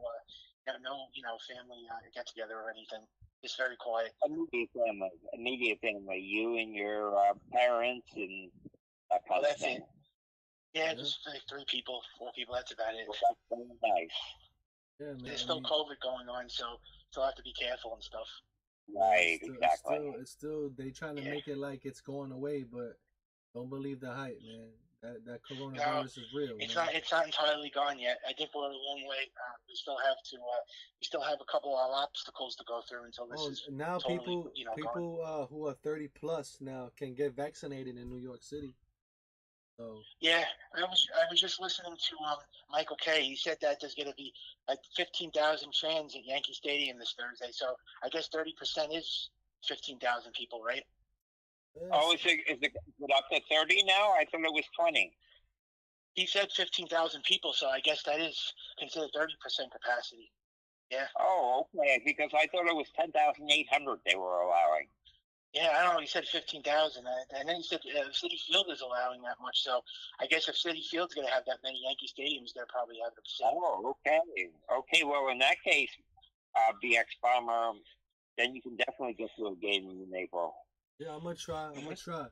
[SPEAKER 3] family get together or anything. Just very quiet.
[SPEAKER 2] Immediate family. You and your parents and that
[SPEAKER 3] Well,
[SPEAKER 2] kind of
[SPEAKER 3] that's
[SPEAKER 2] thing.
[SPEAKER 3] it. Yeah,
[SPEAKER 1] Yeah.
[SPEAKER 3] just like 3 people, 4 people. That's about it.
[SPEAKER 2] Well, that's very nice.
[SPEAKER 1] Yeah, man.
[SPEAKER 3] There's
[SPEAKER 1] I
[SPEAKER 3] still
[SPEAKER 1] mean,
[SPEAKER 3] COVID going on, so still have to be careful and stuff.
[SPEAKER 1] yeah,
[SPEAKER 2] Right, exactly.
[SPEAKER 1] it's still they trying to
[SPEAKER 3] Yeah.
[SPEAKER 1] make it like it's going away, but don't believe the hype, man. That
[SPEAKER 3] No,
[SPEAKER 1] coronavirus is real,
[SPEAKER 3] it's
[SPEAKER 1] man.
[SPEAKER 3] not. It's not entirely gone yet. I think we're a long way. We still have to. We still have a couple of obstacles to go through until this
[SPEAKER 1] Oh,
[SPEAKER 3] is
[SPEAKER 1] now
[SPEAKER 3] totally, gone.
[SPEAKER 1] people who are 30 plus now can get vaccinated in New York City. So
[SPEAKER 3] Yeah, I was just listening to Michael Kay. He said that there's going to be like 15,000 fans at Yankee Stadium this Thursday. So I guess 30% is 15,000 people, right?
[SPEAKER 2] Oh,
[SPEAKER 1] yes,
[SPEAKER 2] is it up to 30 now? I thought it was 20.
[SPEAKER 3] He said 15,000 people, so I guess that is considered 30% capacity. Yeah.
[SPEAKER 2] Oh, okay. Because I thought it was 10,800 they were allowing.
[SPEAKER 3] Yeah, I don't know. He said 15,000, and then he said City Field is allowing that much. So I guess if City Field's going to have that many Yankee stadiums, they're probably having the same.
[SPEAKER 2] Oh, okay. Okay, well, in that case, BX Bomber, then you can definitely get to a game in April.
[SPEAKER 1] yeah, I'm gonna try. I'm gonna try.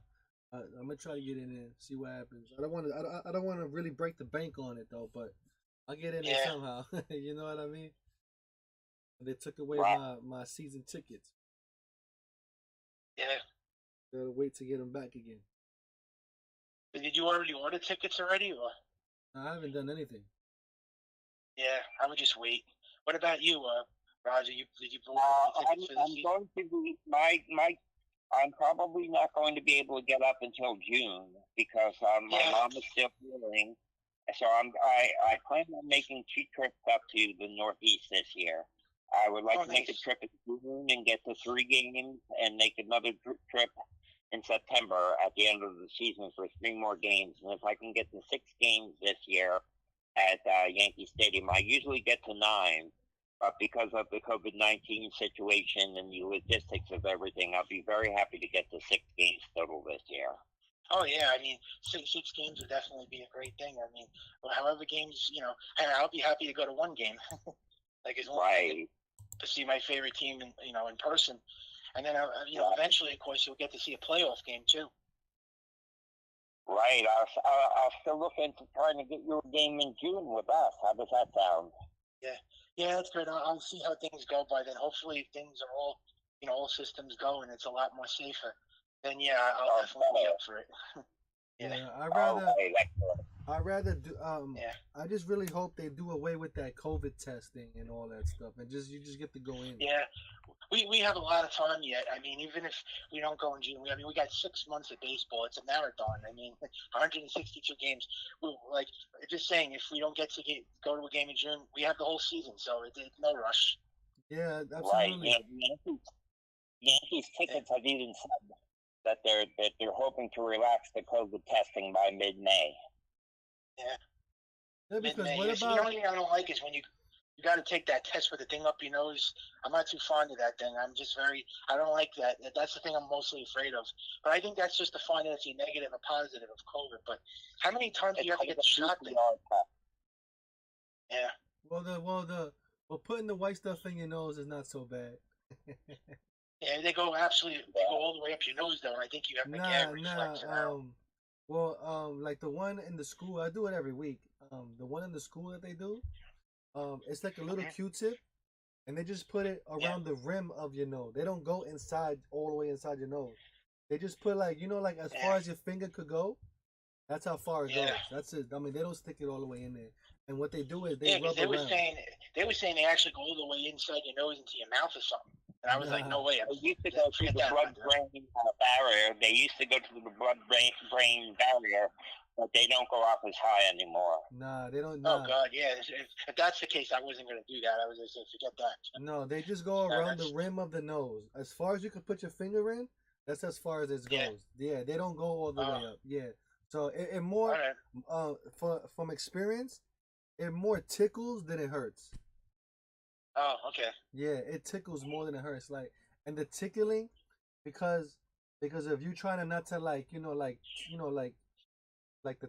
[SPEAKER 1] I'm gonna try to get in there, see what happens. I don't want to. I don't want to really break the bank on it though, but I'll get in there
[SPEAKER 3] Yeah,
[SPEAKER 1] somehow. You know what I mean? They took away
[SPEAKER 2] Right.
[SPEAKER 1] my season tickets.
[SPEAKER 3] yeah.
[SPEAKER 1] Gotta wait to get them back again.
[SPEAKER 3] Did you already order tickets already? Or
[SPEAKER 1] I haven't done anything.
[SPEAKER 3] yeah, I would just wait. What about you, Roger? Did you book
[SPEAKER 2] I'm,
[SPEAKER 3] tickets for the
[SPEAKER 2] I'm
[SPEAKER 3] season?
[SPEAKER 2] going to be, I'm probably not going to be able to get up until June because my
[SPEAKER 3] Yeah.
[SPEAKER 2] mom is still healing. So I plan on making 2 trips up to the Northeast this year. I would like
[SPEAKER 3] Oh,
[SPEAKER 2] to make a
[SPEAKER 3] nice.
[SPEAKER 2] trip in June and get to 3 games and make another trip in September at the end of the season for 3 more games. And if I can get to 6 games this year at Yankee Stadium, I usually get to 9. But because of the COVID-19 situation and the logistics of everything, I'll be very happy to get to 6 games total this year.
[SPEAKER 3] Oh yeah, I mean, six games would definitely be a great thing. I mean, however games, hey, I'll be happy to go to one game, like as long as I get
[SPEAKER 2] Right.
[SPEAKER 3] to see my favorite team in person, and then
[SPEAKER 2] Right.
[SPEAKER 3] eventually, of course, you'll get to see a playoff game too.
[SPEAKER 2] Right. I'll still look into trying to get you a game in June with us. How does that sound?
[SPEAKER 3] Yeah, yeah, that's good. I'll see how things go by then. Hopefully, things are all systems go, and it's a lot more safer. Then yeah, I'll definitely be up for it. Yeah,
[SPEAKER 1] Yeah,
[SPEAKER 2] All right. Excellent.
[SPEAKER 1] I rather do.
[SPEAKER 3] yeah.
[SPEAKER 1] I just really hope they do away with that COVID testing and all that stuff, and you just get to go in.
[SPEAKER 3] Yeah, we have a lot of time yet. I mean, even if we don't go in June, we got 6 months of baseball. It's a marathon. I mean, 162 games. Like just saying, if we don't get to go to a game in June, we have the whole season. So it's no rush.
[SPEAKER 1] Yeah,
[SPEAKER 2] Right.
[SPEAKER 1] absolutely.
[SPEAKER 2] Yankees tickets have even said that they're hoping to relax the COVID testing by mid-May.
[SPEAKER 3] Yeah,
[SPEAKER 1] Yeah,
[SPEAKER 3] mid
[SPEAKER 1] because
[SPEAKER 3] May.
[SPEAKER 1] what
[SPEAKER 3] You see, the
[SPEAKER 1] about
[SPEAKER 3] only thing I don't like is when you You got to take that test with the thing up your nose. I'm not too fond of that thing. I don't like that. That's the thing I'm mostly afraid of. But I think that's just to find out if you're negative or positive of COVID. But how many times do you have to get the shot thing? Yeah.
[SPEAKER 1] Well, putting the white stuff in your nose is not so bad.
[SPEAKER 3] Yeah, they go all the way up your nose though, and I think you have to get reflex
[SPEAKER 1] like the one in the school, I do it every week. The one in the school that they do, it's like a little Q-tip, and they just put it around the rim of your nose. They don't go inside all the way inside your nose. They just put like as far as your finger could go. That's how far it goes. That's it. I mean, they don't stick it all the way in there. And what they do is they rub
[SPEAKER 3] they were
[SPEAKER 1] around.
[SPEAKER 3] They were saying they actually go all the way inside your nose into your mouth or something. And I was like, no way.
[SPEAKER 2] They used to go through the blood-brain barrier. They used to go to the blood-brain barrier, but they don't go off as high anymore.
[SPEAKER 1] Nah, they don't.
[SPEAKER 3] Oh, God, yeah. If that's the case, I wasn't going to do that. I was going to say, forget that.
[SPEAKER 1] No, they just go around the rim of the nose. As far as you can put your finger in, that's as far as it goes. Yeah, they don't go all the way up. Yeah. So it more, from experience, it more tickles than it hurts.
[SPEAKER 3] Oh, okay.
[SPEAKER 1] Yeah, it tickles more than it hurts. Like, and the tickling, because of you trying to not to like the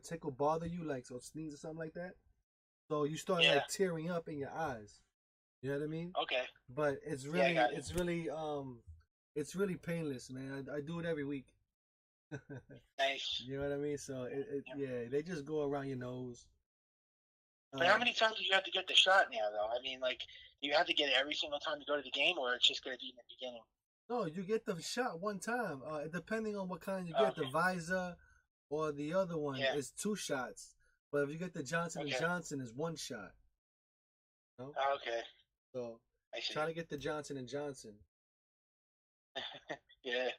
[SPEAKER 1] tickle bother you, like so sneeze or something like that. So you start like tearing up in your eyes. You know what I mean?
[SPEAKER 3] Okay.
[SPEAKER 1] But it's really painless, man. I do it every week.
[SPEAKER 3] Nice.
[SPEAKER 1] You know what I mean? So they just go around your nose.
[SPEAKER 3] But how many times do you have to get the shot now, though? I mean, like, do you have to get it every single time you go to the game, or it's just going to be in the beginning?
[SPEAKER 1] No, you get the shot one time. Depending on what kind you get, the Visor or the other one is 2 shots. But if you get the Johnson & Johnson, it's 1 shot. No?
[SPEAKER 3] Okay.
[SPEAKER 1] So try to get the Johnson & Johnson.
[SPEAKER 3] Yeah.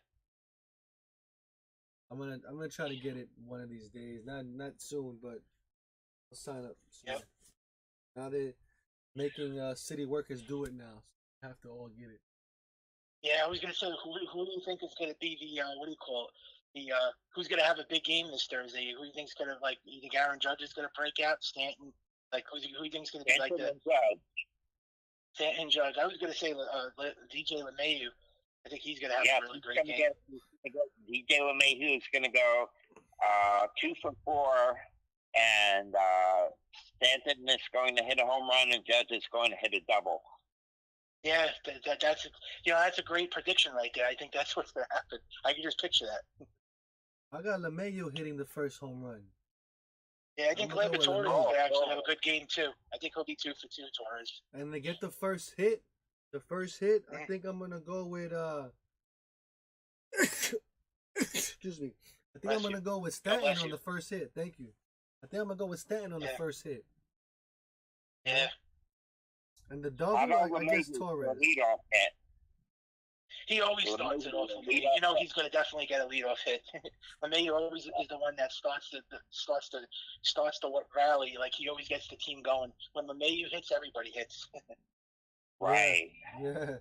[SPEAKER 1] I'm gonna try to get it one of these days. Not soon, but I'll sign up soon. Yep. Now they're making city workers do it now. So you have to all get it.
[SPEAKER 3] Yeah, I was gonna say, who do you think is gonna be the what do you call it? The who's gonna have a big game this Thursday? Who do you think's gonna, like, you think Aaron Judge is gonna break out? Stanton? Like, who do you think's gonna be like the Stanton Judge? I was gonna say DJ LeMahieu. I think he's gonna have a really great game.
[SPEAKER 2] DJ LeMahieu is gonna go 2 for 4, and Stanton is going to hit a home run, and Judge is going to hit a double.
[SPEAKER 3] Yeah, that's a great prediction right there. I think that's what's going to happen. I can just picture that.
[SPEAKER 1] I got LeMahieu hitting the first home run.
[SPEAKER 3] Yeah, I think Torres will actually have a good game too. I think he'll be 2 for 2, Torres.
[SPEAKER 1] And to get the first hit, I think I'm gonna go with excuse me. I think I'm gonna go with Stanton on the first hit. Thank you. I think I'm gonna go with Stanton on the first hit.
[SPEAKER 3] Yeah.
[SPEAKER 1] And the double, I guess Torres.
[SPEAKER 3] He always starts it off. You know he's going to definitely get a leadoff hit. LeMahieu always is the one that starts the rally. Like, he always gets the team going. When LeMahieu hits, everybody hits.
[SPEAKER 2] Right.
[SPEAKER 1] Yeah,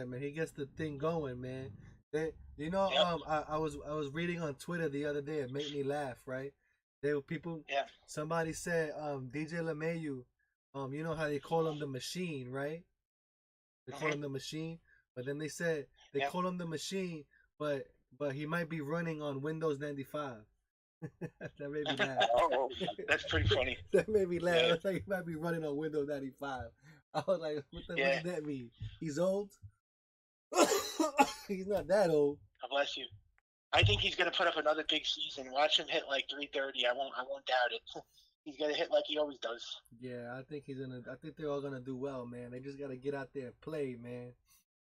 [SPEAKER 1] man. He gets the thing going, man. I was reading on Twitter the other day. It made me laugh. Right? Somebody said DJ LeMahieu. You know how they call him the machine, right? They call him the machine, but then they said they call him the machine, but he might be running on Windows 95. That made me laugh.
[SPEAKER 3] Oh, that's pretty funny.
[SPEAKER 1] That made me laugh. I was like, he might be running on Windows 95. I was like, what does that mean? He's old? He's not that old.
[SPEAKER 3] God bless you. I think he's going to put up another big season. Watch him hit like 330. I won't doubt it. He's gonna hit like he always does.
[SPEAKER 1] Yeah, I think they're all gonna do well, man. They just gotta get out there and play, man.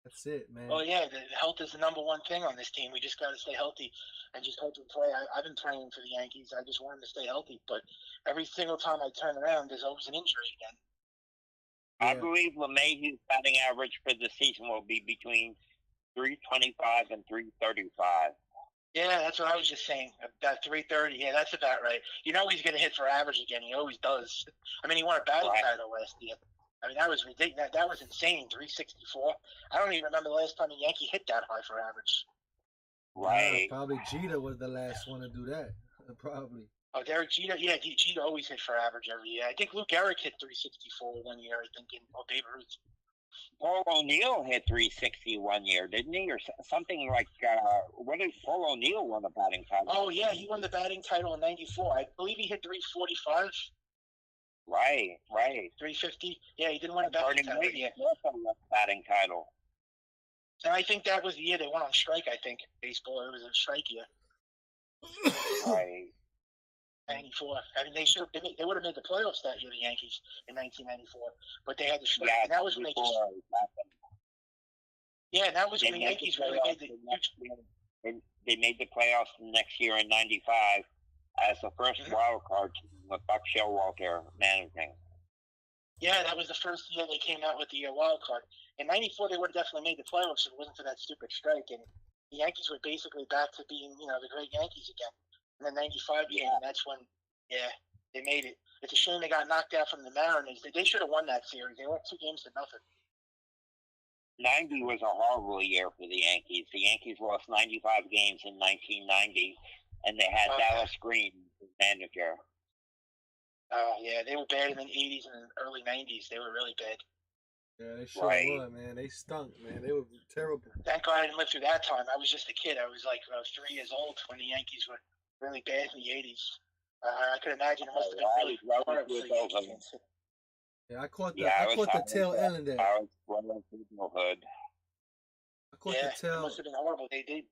[SPEAKER 1] That's it, man.
[SPEAKER 3] Oh yeah, the health is the number one thing on this team. We just gotta stay healthy and just hope and play. I've been praying for the Yankees. I just want them to stay healthy, but every single time I turn around, there's always an injury again.
[SPEAKER 2] I believe LeMahieu's batting average for the season will be between 325 and 335.
[SPEAKER 3] Yeah, that's what I was just saying. About 330. Yeah, that's about right. You know he's going to hit for average again. He always does. I mean, he won a batting title last year. I mean, that was ridiculous. That was insane. 364. I don't even remember the last time a Yankee hit that high for average.
[SPEAKER 2] Right.
[SPEAKER 1] Probably Jeter was the last one to do that. Probably.
[SPEAKER 3] Oh, Derek Jeter. Yeah, Jeter always hit for average every year. I think Luke Gehrig hit 364 one year. I think in Babe Ruth.
[SPEAKER 2] Paul O'Neill hit 360 one year, didn't he, or something like? What did Paul O'Neill won the batting title?
[SPEAKER 3] Oh yeah, he won the batting title in '94. I believe he hit 345.
[SPEAKER 2] Right.
[SPEAKER 3] 350. Yeah, he didn't win a batting title. Yeah,
[SPEAKER 2] also won the batting title.
[SPEAKER 3] and I think that was the year they went on strike. I think baseball. It was a strike year.
[SPEAKER 2] Right.
[SPEAKER 3] 94. I mean, they would have made the playoffs that year, the Yankees, in 1994, but they had the strike.
[SPEAKER 2] Yeah,
[SPEAKER 3] and that was when they just. Yeah, and that was when the Yankees really made the.
[SPEAKER 2] They made the playoffs the next year in '95 as the first wild card team with Buck Showalter managing.
[SPEAKER 3] Yeah, that was the first year they came out with the wild card. In '94, they would have definitely made the playoffs if it wasn't for that stupid strike, and the Yankees were basically back to being, the great Yankees again. And then '95 came, and that's when, they made it. It's a shame they got knocked out from the Mariners. They should have won that series. They went 2-0.
[SPEAKER 2] '90 was a horrible year for the Yankees. The Yankees lost 95 games in 1990, and they had Dallas Green as manager.
[SPEAKER 3] Yeah, they were bad in the '80s and early '90s. They were really bad.
[SPEAKER 1] Yeah, they sure were, man. They stunk, man. They were terrible.
[SPEAKER 3] Thank God I didn't live through that time. I was just a kid. I was like 3 years old when the Yankees were really bad in the '80s. I could imagine it must have been really hard for the Yankees.
[SPEAKER 1] Yeah, I caught the tail end of that.
[SPEAKER 2] I was running through the hood.
[SPEAKER 1] I caught the tail.
[SPEAKER 3] It must have been horrible. They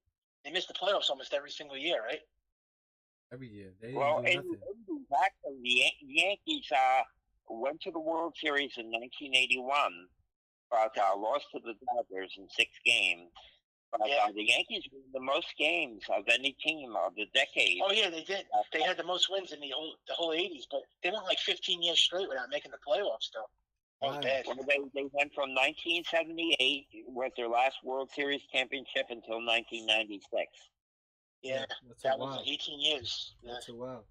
[SPEAKER 3] missed the playoffs almost every single year, right?
[SPEAKER 1] Every year. They didn't do nothing.
[SPEAKER 2] The Yankees went to the World Series in 1981, but lost to the Dodgers in 6 games. But the Yankees won the most games of any team of the decade.
[SPEAKER 3] Oh yeah, they did. They had the most wins in the whole '80s, but they went like 15 years straight without making the playoffs, though. That was bad.
[SPEAKER 2] Well, they went from 1978 with their last World Series championship until 1996.
[SPEAKER 3] Yeah, that was 18 years. Yeah.
[SPEAKER 1] That's a while.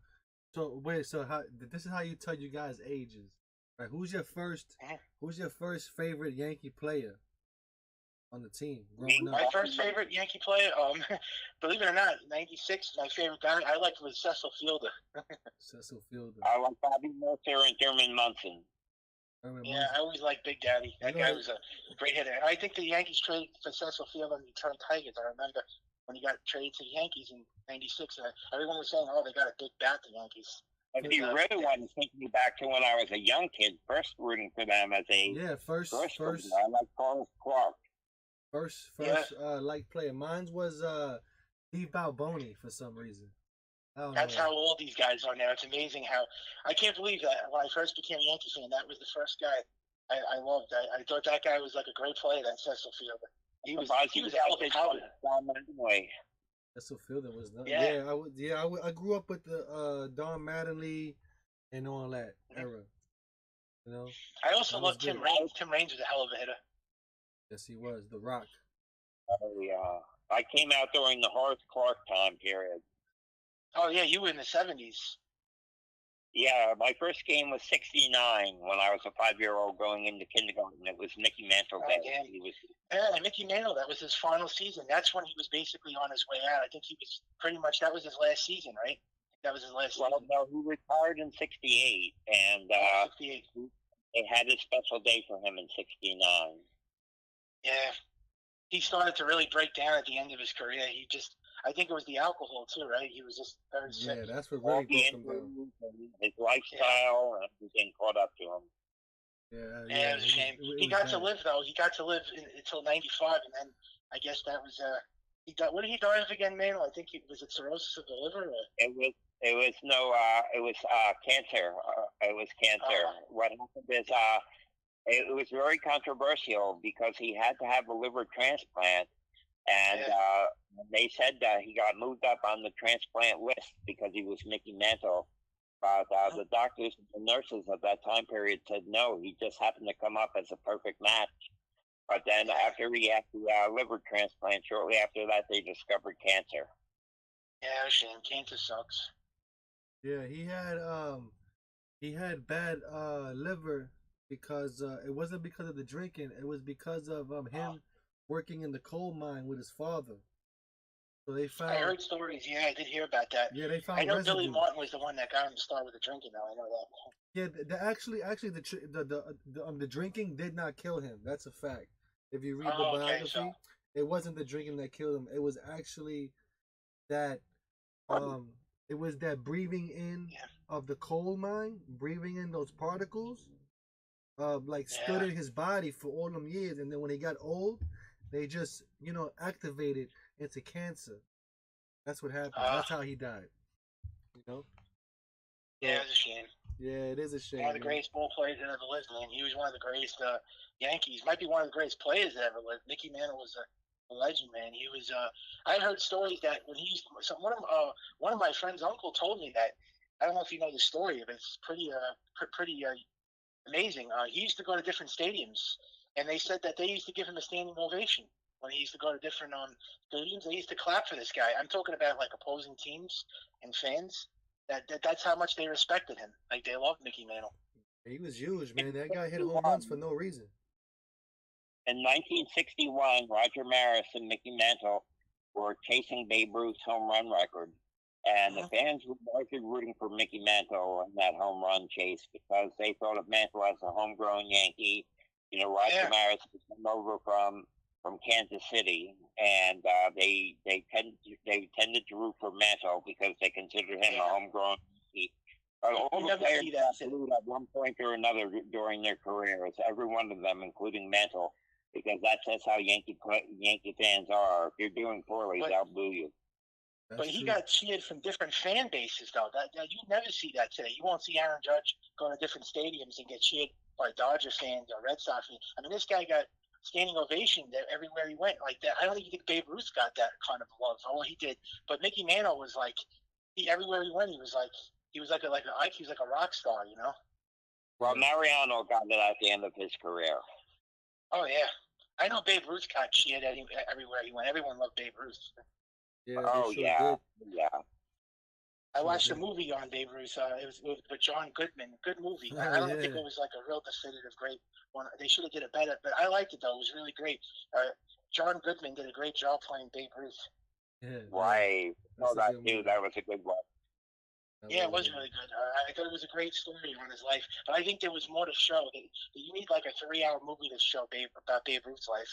[SPEAKER 1] So wait, this is how you tell you guys' ages, right? Who's your first favorite Yankee player on the team growing up?
[SPEAKER 3] My first favorite Yankee player, believe it or not, '96. My favorite guy I liked was Cecil Fielder.
[SPEAKER 1] Cecil Fielder.
[SPEAKER 2] I like Bobby Mercer and Thurman Munson.
[SPEAKER 3] Yeah, I always liked Big Daddy. That guy was a great hitter. And I think the Yankees traded for Cecil Fielder and the Detroit Tigers. I remember when he got traded to the Yankees in '96. Everyone was saying, "Oh, they got a big bat, the Yankees."
[SPEAKER 2] If you really want to take me back to when I was a young kid, first rooting for them as a
[SPEAKER 1] first.
[SPEAKER 2] I like Carlos Clark.
[SPEAKER 1] First like player. Mine was Steve Balboni for some reason.
[SPEAKER 3] That's how old these guys are now. It's amazing how I can't believe that when I first became a Yankee fan, that was the first guy I loved. I thought that guy was like a great player, that Cecil Fielder. He was hell of a power.
[SPEAKER 1] Cecil Fielder was not. I grew up with the Don Mattingly and all that era. You know.
[SPEAKER 3] I also love Tim Raines. Tim Raines was a hell of a hitter.
[SPEAKER 1] Yes, he was. The Rock.
[SPEAKER 2] Oh yeah, I came out during the Horace Clark time period.
[SPEAKER 3] Oh yeah, you were in the '70s.
[SPEAKER 2] Yeah, my first game was '69 when I was a 5-year-old going into kindergarten. It was Mickey Mantle Day.
[SPEAKER 3] Mickey Mantle, that was his final season. That's when he was basically on his way out. I think he was that was his last season, right? That was his last season.
[SPEAKER 2] Well, no, he retired in '68, and
[SPEAKER 3] 68.
[SPEAKER 2] They had a special day for him in '69.
[SPEAKER 3] Yeah, he started to really break down at the end of his career. I think it was the alcohol too, right? He was just very sick.
[SPEAKER 1] Yeah, that's what really broke him down.
[SPEAKER 2] His lifestyle and everything caught up to him.
[SPEAKER 3] Yeah, it was a shame. He got to live though. He got to live until '95, and then I guess that was he died. What did he die of again, man? I think was it cirrhosis of the liver?
[SPEAKER 2] It was cancer. It was cancer. What happened is it was very controversial because he had to have a liver transplant. And they said that he got moved up on the transplant list because he was Mickey Mantle. But the doctors and the nurses of that time period said no, he just happened to come up as a perfect match. But then after he had the liver transplant, shortly after that, they discovered cancer.
[SPEAKER 3] Yeah, shame. Cancer sucks.
[SPEAKER 1] Yeah, he had bad liver because it wasn't because of the drinking. It was because of him working in the coal mine with his father. So they
[SPEAKER 3] I
[SPEAKER 1] found,
[SPEAKER 3] heard stories. Yeah, I did hear about that.
[SPEAKER 1] yeah, they
[SPEAKER 3] I
[SPEAKER 1] found
[SPEAKER 3] know Billy
[SPEAKER 1] residue.
[SPEAKER 3] Martin was the one that got him to start with the drinking. Now I know that.
[SPEAKER 1] Yeah, actually, the drinking did not kill him. That's a fact. If you read the
[SPEAKER 3] Oh, okay. So
[SPEAKER 1] biography, it wasn't the drinking that killed him. It was actually that um it was that breathing in
[SPEAKER 3] yeah,
[SPEAKER 1] of the coal mine, breathing in those particles, like stood
[SPEAKER 3] yeah.
[SPEAKER 1] in his body for all them years, and then when he got old, they just activated into cancer. That's what happened.
[SPEAKER 3] Uh,
[SPEAKER 1] That's how he died. You know.
[SPEAKER 3] yeah,
[SPEAKER 1] So
[SPEAKER 3] it's a shame.
[SPEAKER 1] yeah, it is a
[SPEAKER 3] One of
[SPEAKER 1] shame,
[SPEAKER 3] the
[SPEAKER 1] man.
[SPEAKER 3] greatest ball players that ever lived, man. He was one of the greatest Yankees. Might be one of the greatest players that ever lived. Mickey Mantle was a legend, man. He was. I heard stories that when he used to, one of my friend's uncle told me that. I don't know if you know the story, but it's pretty amazing. He used to go to different stadiums, and they said that they used to give him a standing ovation when he used to go to different stadiums. They used to clap for this guy. I'm talking about like opposing teams and fans. That's how much they respected him. Like they loved Mickey Mantle.
[SPEAKER 1] He was huge,
[SPEAKER 2] In
[SPEAKER 1] man. That guy hit home runs for
[SPEAKER 2] 1961,
[SPEAKER 1] no reason.
[SPEAKER 2] in 1961, Roger Maris and Mickey Mantle were chasing Babe Ruth's home run record. And the fans were largely rooting for Mickey Mantle in that home run chase because they thought of Mantle as a homegrown Yankee. Roger
[SPEAKER 3] Yeah.
[SPEAKER 2] Maris had come over from Kansas City, and they tended to root for Mantle because they considered him a homegrown Yankee. All
[SPEAKER 3] You
[SPEAKER 2] the
[SPEAKER 3] never
[SPEAKER 2] players
[SPEAKER 3] see that.
[SPEAKER 2] got booed at one point or another during their careers. Every one of them, including Mantle, because that's just how Yankee fans are. If you're doing poorly,
[SPEAKER 3] But
[SPEAKER 2] they'll boo you.
[SPEAKER 1] That's
[SPEAKER 3] he
[SPEAKER 1] true.
[SPEAKER 3] got cheered from different fan bases, though. That you never see that today. You won't see Aaron Judge go to different stadiums and get cheered by Dodger fans or Red Sox fans. I mean, this guy got standing ovation everywhere he went like that. I don't even think Babe Ruth got that kind of love. Oh, he did, but Mickey Mantle was like, everywhere he went, he was like he was like a rock star, you know.
[SPEAKER 2] Well,
[SPEAKER 1] Yeah.
[SPEAKER 2] Mariano got it at the end of his career.
[SPEAKER 3] Oh yeah, I know Babe Ruth got cheered everywhere he went. Everyone loved Babe Ruth.
[SPEAKER 1] Yeah,
[SPEAKER 2] Oh
[SPEAKER 1] they sure
[SPEAKER 2] yeah,
[SPEAKER 1] did.
[SPEAKER 2] yeah.
[SPEAKER 3] I
[SPEAKER 1] Sure
[SPEAKER 3] watched a
[SPEAKER 1] did.
[SPEAKER 3] movie on Babe Ruth. It was with John Goodman. Good movie.
[SPEAKER 1] Oh
[SPEAKER 3] I don't think
[SPEAKER 1] yeah.
[SPEAKER 3] it was like a real definitive great one. They should have did it better, but I liked it though. It was really great. John Goodman did a great job playing Babe Ruth.
[SPEAKER 1] Yeah.
[SPEAKER 2] Right.
[SPEAKER 1] That's
[SPEAKER 2] Oh,
[SPEAKER 1] a
[SPEAKER 2] that
[SPEAKER 1] good
[SPEAKER 2] too.
[SPEAKER 1] movie.
[SPEAKER 2] That was a good one.
[SPEAKER 1] That
[SPEAKER 3] Yeah,
[SPEAKER 1] was
[SPEAKER 3] it
[SPEAKER 1] a
[SPEAKER 3] was
[SPEAKER 1] good
[SPEAKER 3] really good. I thought it was a great story on his life, but I think there was more to show. That you need like a 3-hour movie to show about Babe Ruth's life.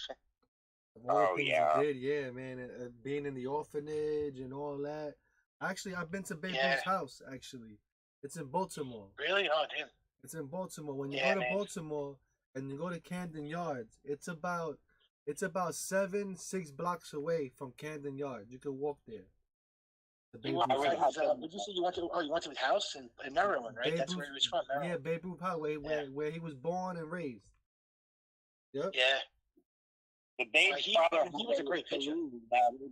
[SPEAKER 1] All the
[SPEAKER 2] Oh
[SPEAKER 1] things
[SPEAKER 2] yeah.
[SPEAKER 1] he did, yeah, man. Being in the orphanage and all that. Actually, I've been to Babe
[SPEAKER 3] Yeah,
[SPEAKER 1] Ruth's house. Actually, it's in Baltimore.
[SPEAKER 3] really? Oh, damn.
[SPEAKER 1] It's in Baltimore. When you go
[SPEAKER 3] Yeah,
[SPEAKER 1] to
[SPEAKER 3] man.
[SPEAKER 1] Baltimore and you go to Camden Yards, it's about 6 blocks away from Camden Yards. You can walk there. The Babe
[SPEAKER 3] You
[SPEAKER 1] Ruth's
[SPEAKER 3] went
[SPEAKER 1] house.
[SPEAKER 3] did you say you went to? Oh, you went to his house in Maryland, right?
[SPEAKER 1] Babe
[SPEAKER 3] That's where
[SPEAKER 1] Ruth,
[SPEAKER 3] he was from,
[SPEAKER 1] yeah,
[SPEAKER 3] Maryland.
[SPEAKER 1] Babe Ruth house, where,
[SPEAKER 3] Yeah,
[SPEAKER 1] where he was born and raised. Yep.
[SPEAKER 3] yeah.
[SPEAKER 2] The Babe
[SPEAKER 3] He
[SPEAKER 2] father
[SPEAKER 3] he was a great pitcher.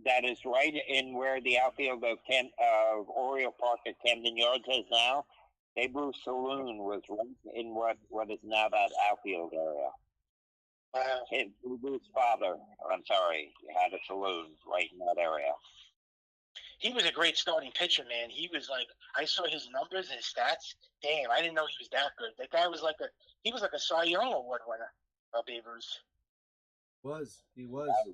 [SPEAKER 2] that is right in where the outfield of Oriole Park at Camden Yards is now. Babe Ruth Saloon was right in what is now that outfield area.
[SPEAKER 3] Wow.
[SPEAKER 2] Babe Ruth's father, I'm sorry, had a saloon right in that area.
[SPEAKER 3] He was a great starting pitcher, man. He was like, I saw his numbers and his stats. Damn, I didn't know he was that good. That guy was like a Cy Young Award winner, Babe Ruth.
[SPEAKER 1] He was.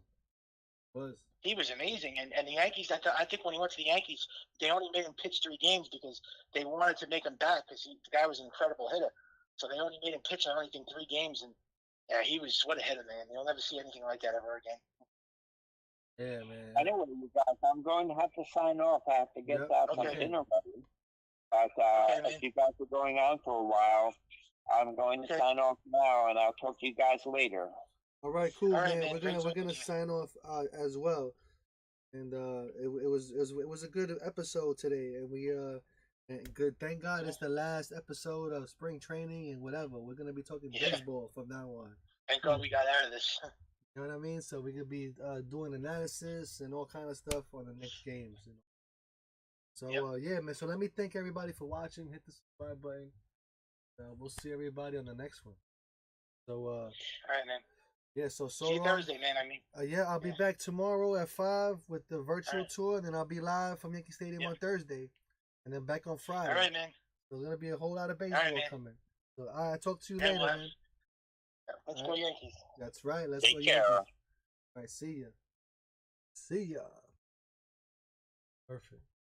[SPEAKER 3] He was amazing, and the Yankees. I think when he went to the Yankees, they only made him pitch 3 games because they wanted to make him back because the guy was an incredible hitter. So they only made him pitch, I only think 3 games, and yeah, he was what a hitter, man. You'll never see anything like that ever again.
[SPEAKER 1] Yeah, man.
[SPEAKER 2] Anyway, you guys, I'm going to have to sign off. I have to get some
[SPEAKER 3] Okay.
[SPEAKER 2] dinner ready. But
[SPEAKER 3] Okay,
[SPEAKER 2] if you guys are going on for a while, I'm going to sign off now, and I'll talk to you guys later.
[SPEAKER 1] All right, cool,
[SPEAKER 3] All right,
[SPEAKER 1] man.
[SPEAKER 3] man.
[SPEAKER 1] We're
[SPEAKER 3] Great
[SPEAKER 1] gonna
[SPEAKER 3] talking to you.
[SPEAKER 1] sign off as well, and it was a good episode today, and we and good. Thank God it's the last episode of spring training and whatever. We're gonna be talking
[SPEAKER 3] Yeah.
[SPEAKER 1] baseball from now on.
[SPEAKER 3] Thank God we got out of this.
[SPEAKER 1] You know what I mean? So we could be doing analysis and all kind of stuff on the next games. You know? So
[SPEAKER 3] Yep.
[SPEAKER 1] yeah, man. So let me thank everybody for watching. Hit the subscribe button. We'll see everybody on the next one. So
[SPEAKER 3] All right, man.
[SPEAKER 1] yeah. So
[SPEAKER 3] See you
[SPEAKER 1] long.
[SPEAKER 3] Thursday, man. I mean,
[SPEAKER 1] Yeah, I'll be back tomorrow at 5 with the virtual
[SPEAKER 3] Alright.
[SPEAKER 1] tour. Then I'll be live from Yankee Stadium
[SPEAKER 3] Yeah.
[SPEAKER 1] on Thursday, and then back on Friday.
[SPEAKER 3] all right, man.
[SPEAKER 1] So there's gonna be a whole lot of baseball
[SPEAKER 3] man.
[SPEAKER 1] coming. So I talk to you
[SPEAKER 3] Yeah,
[SPEAKER 1] later,
[SPEAKER 3] well,
[SPEAKER 1] man.
[SPEAKER 3] let's
[SPEAKER 1] All
[SPEAKER 3] go
[SPEAKER 1] right.
[SPEAKER 3] Yankees.
[SPEAKER 1] That's right. Let's
[SPEAKER 2] Take
[SPEAKER 1] go
[SPEAKER 2] care.
[SPEAKER 1] Yankees. All right, see ya. See ya. Perfect.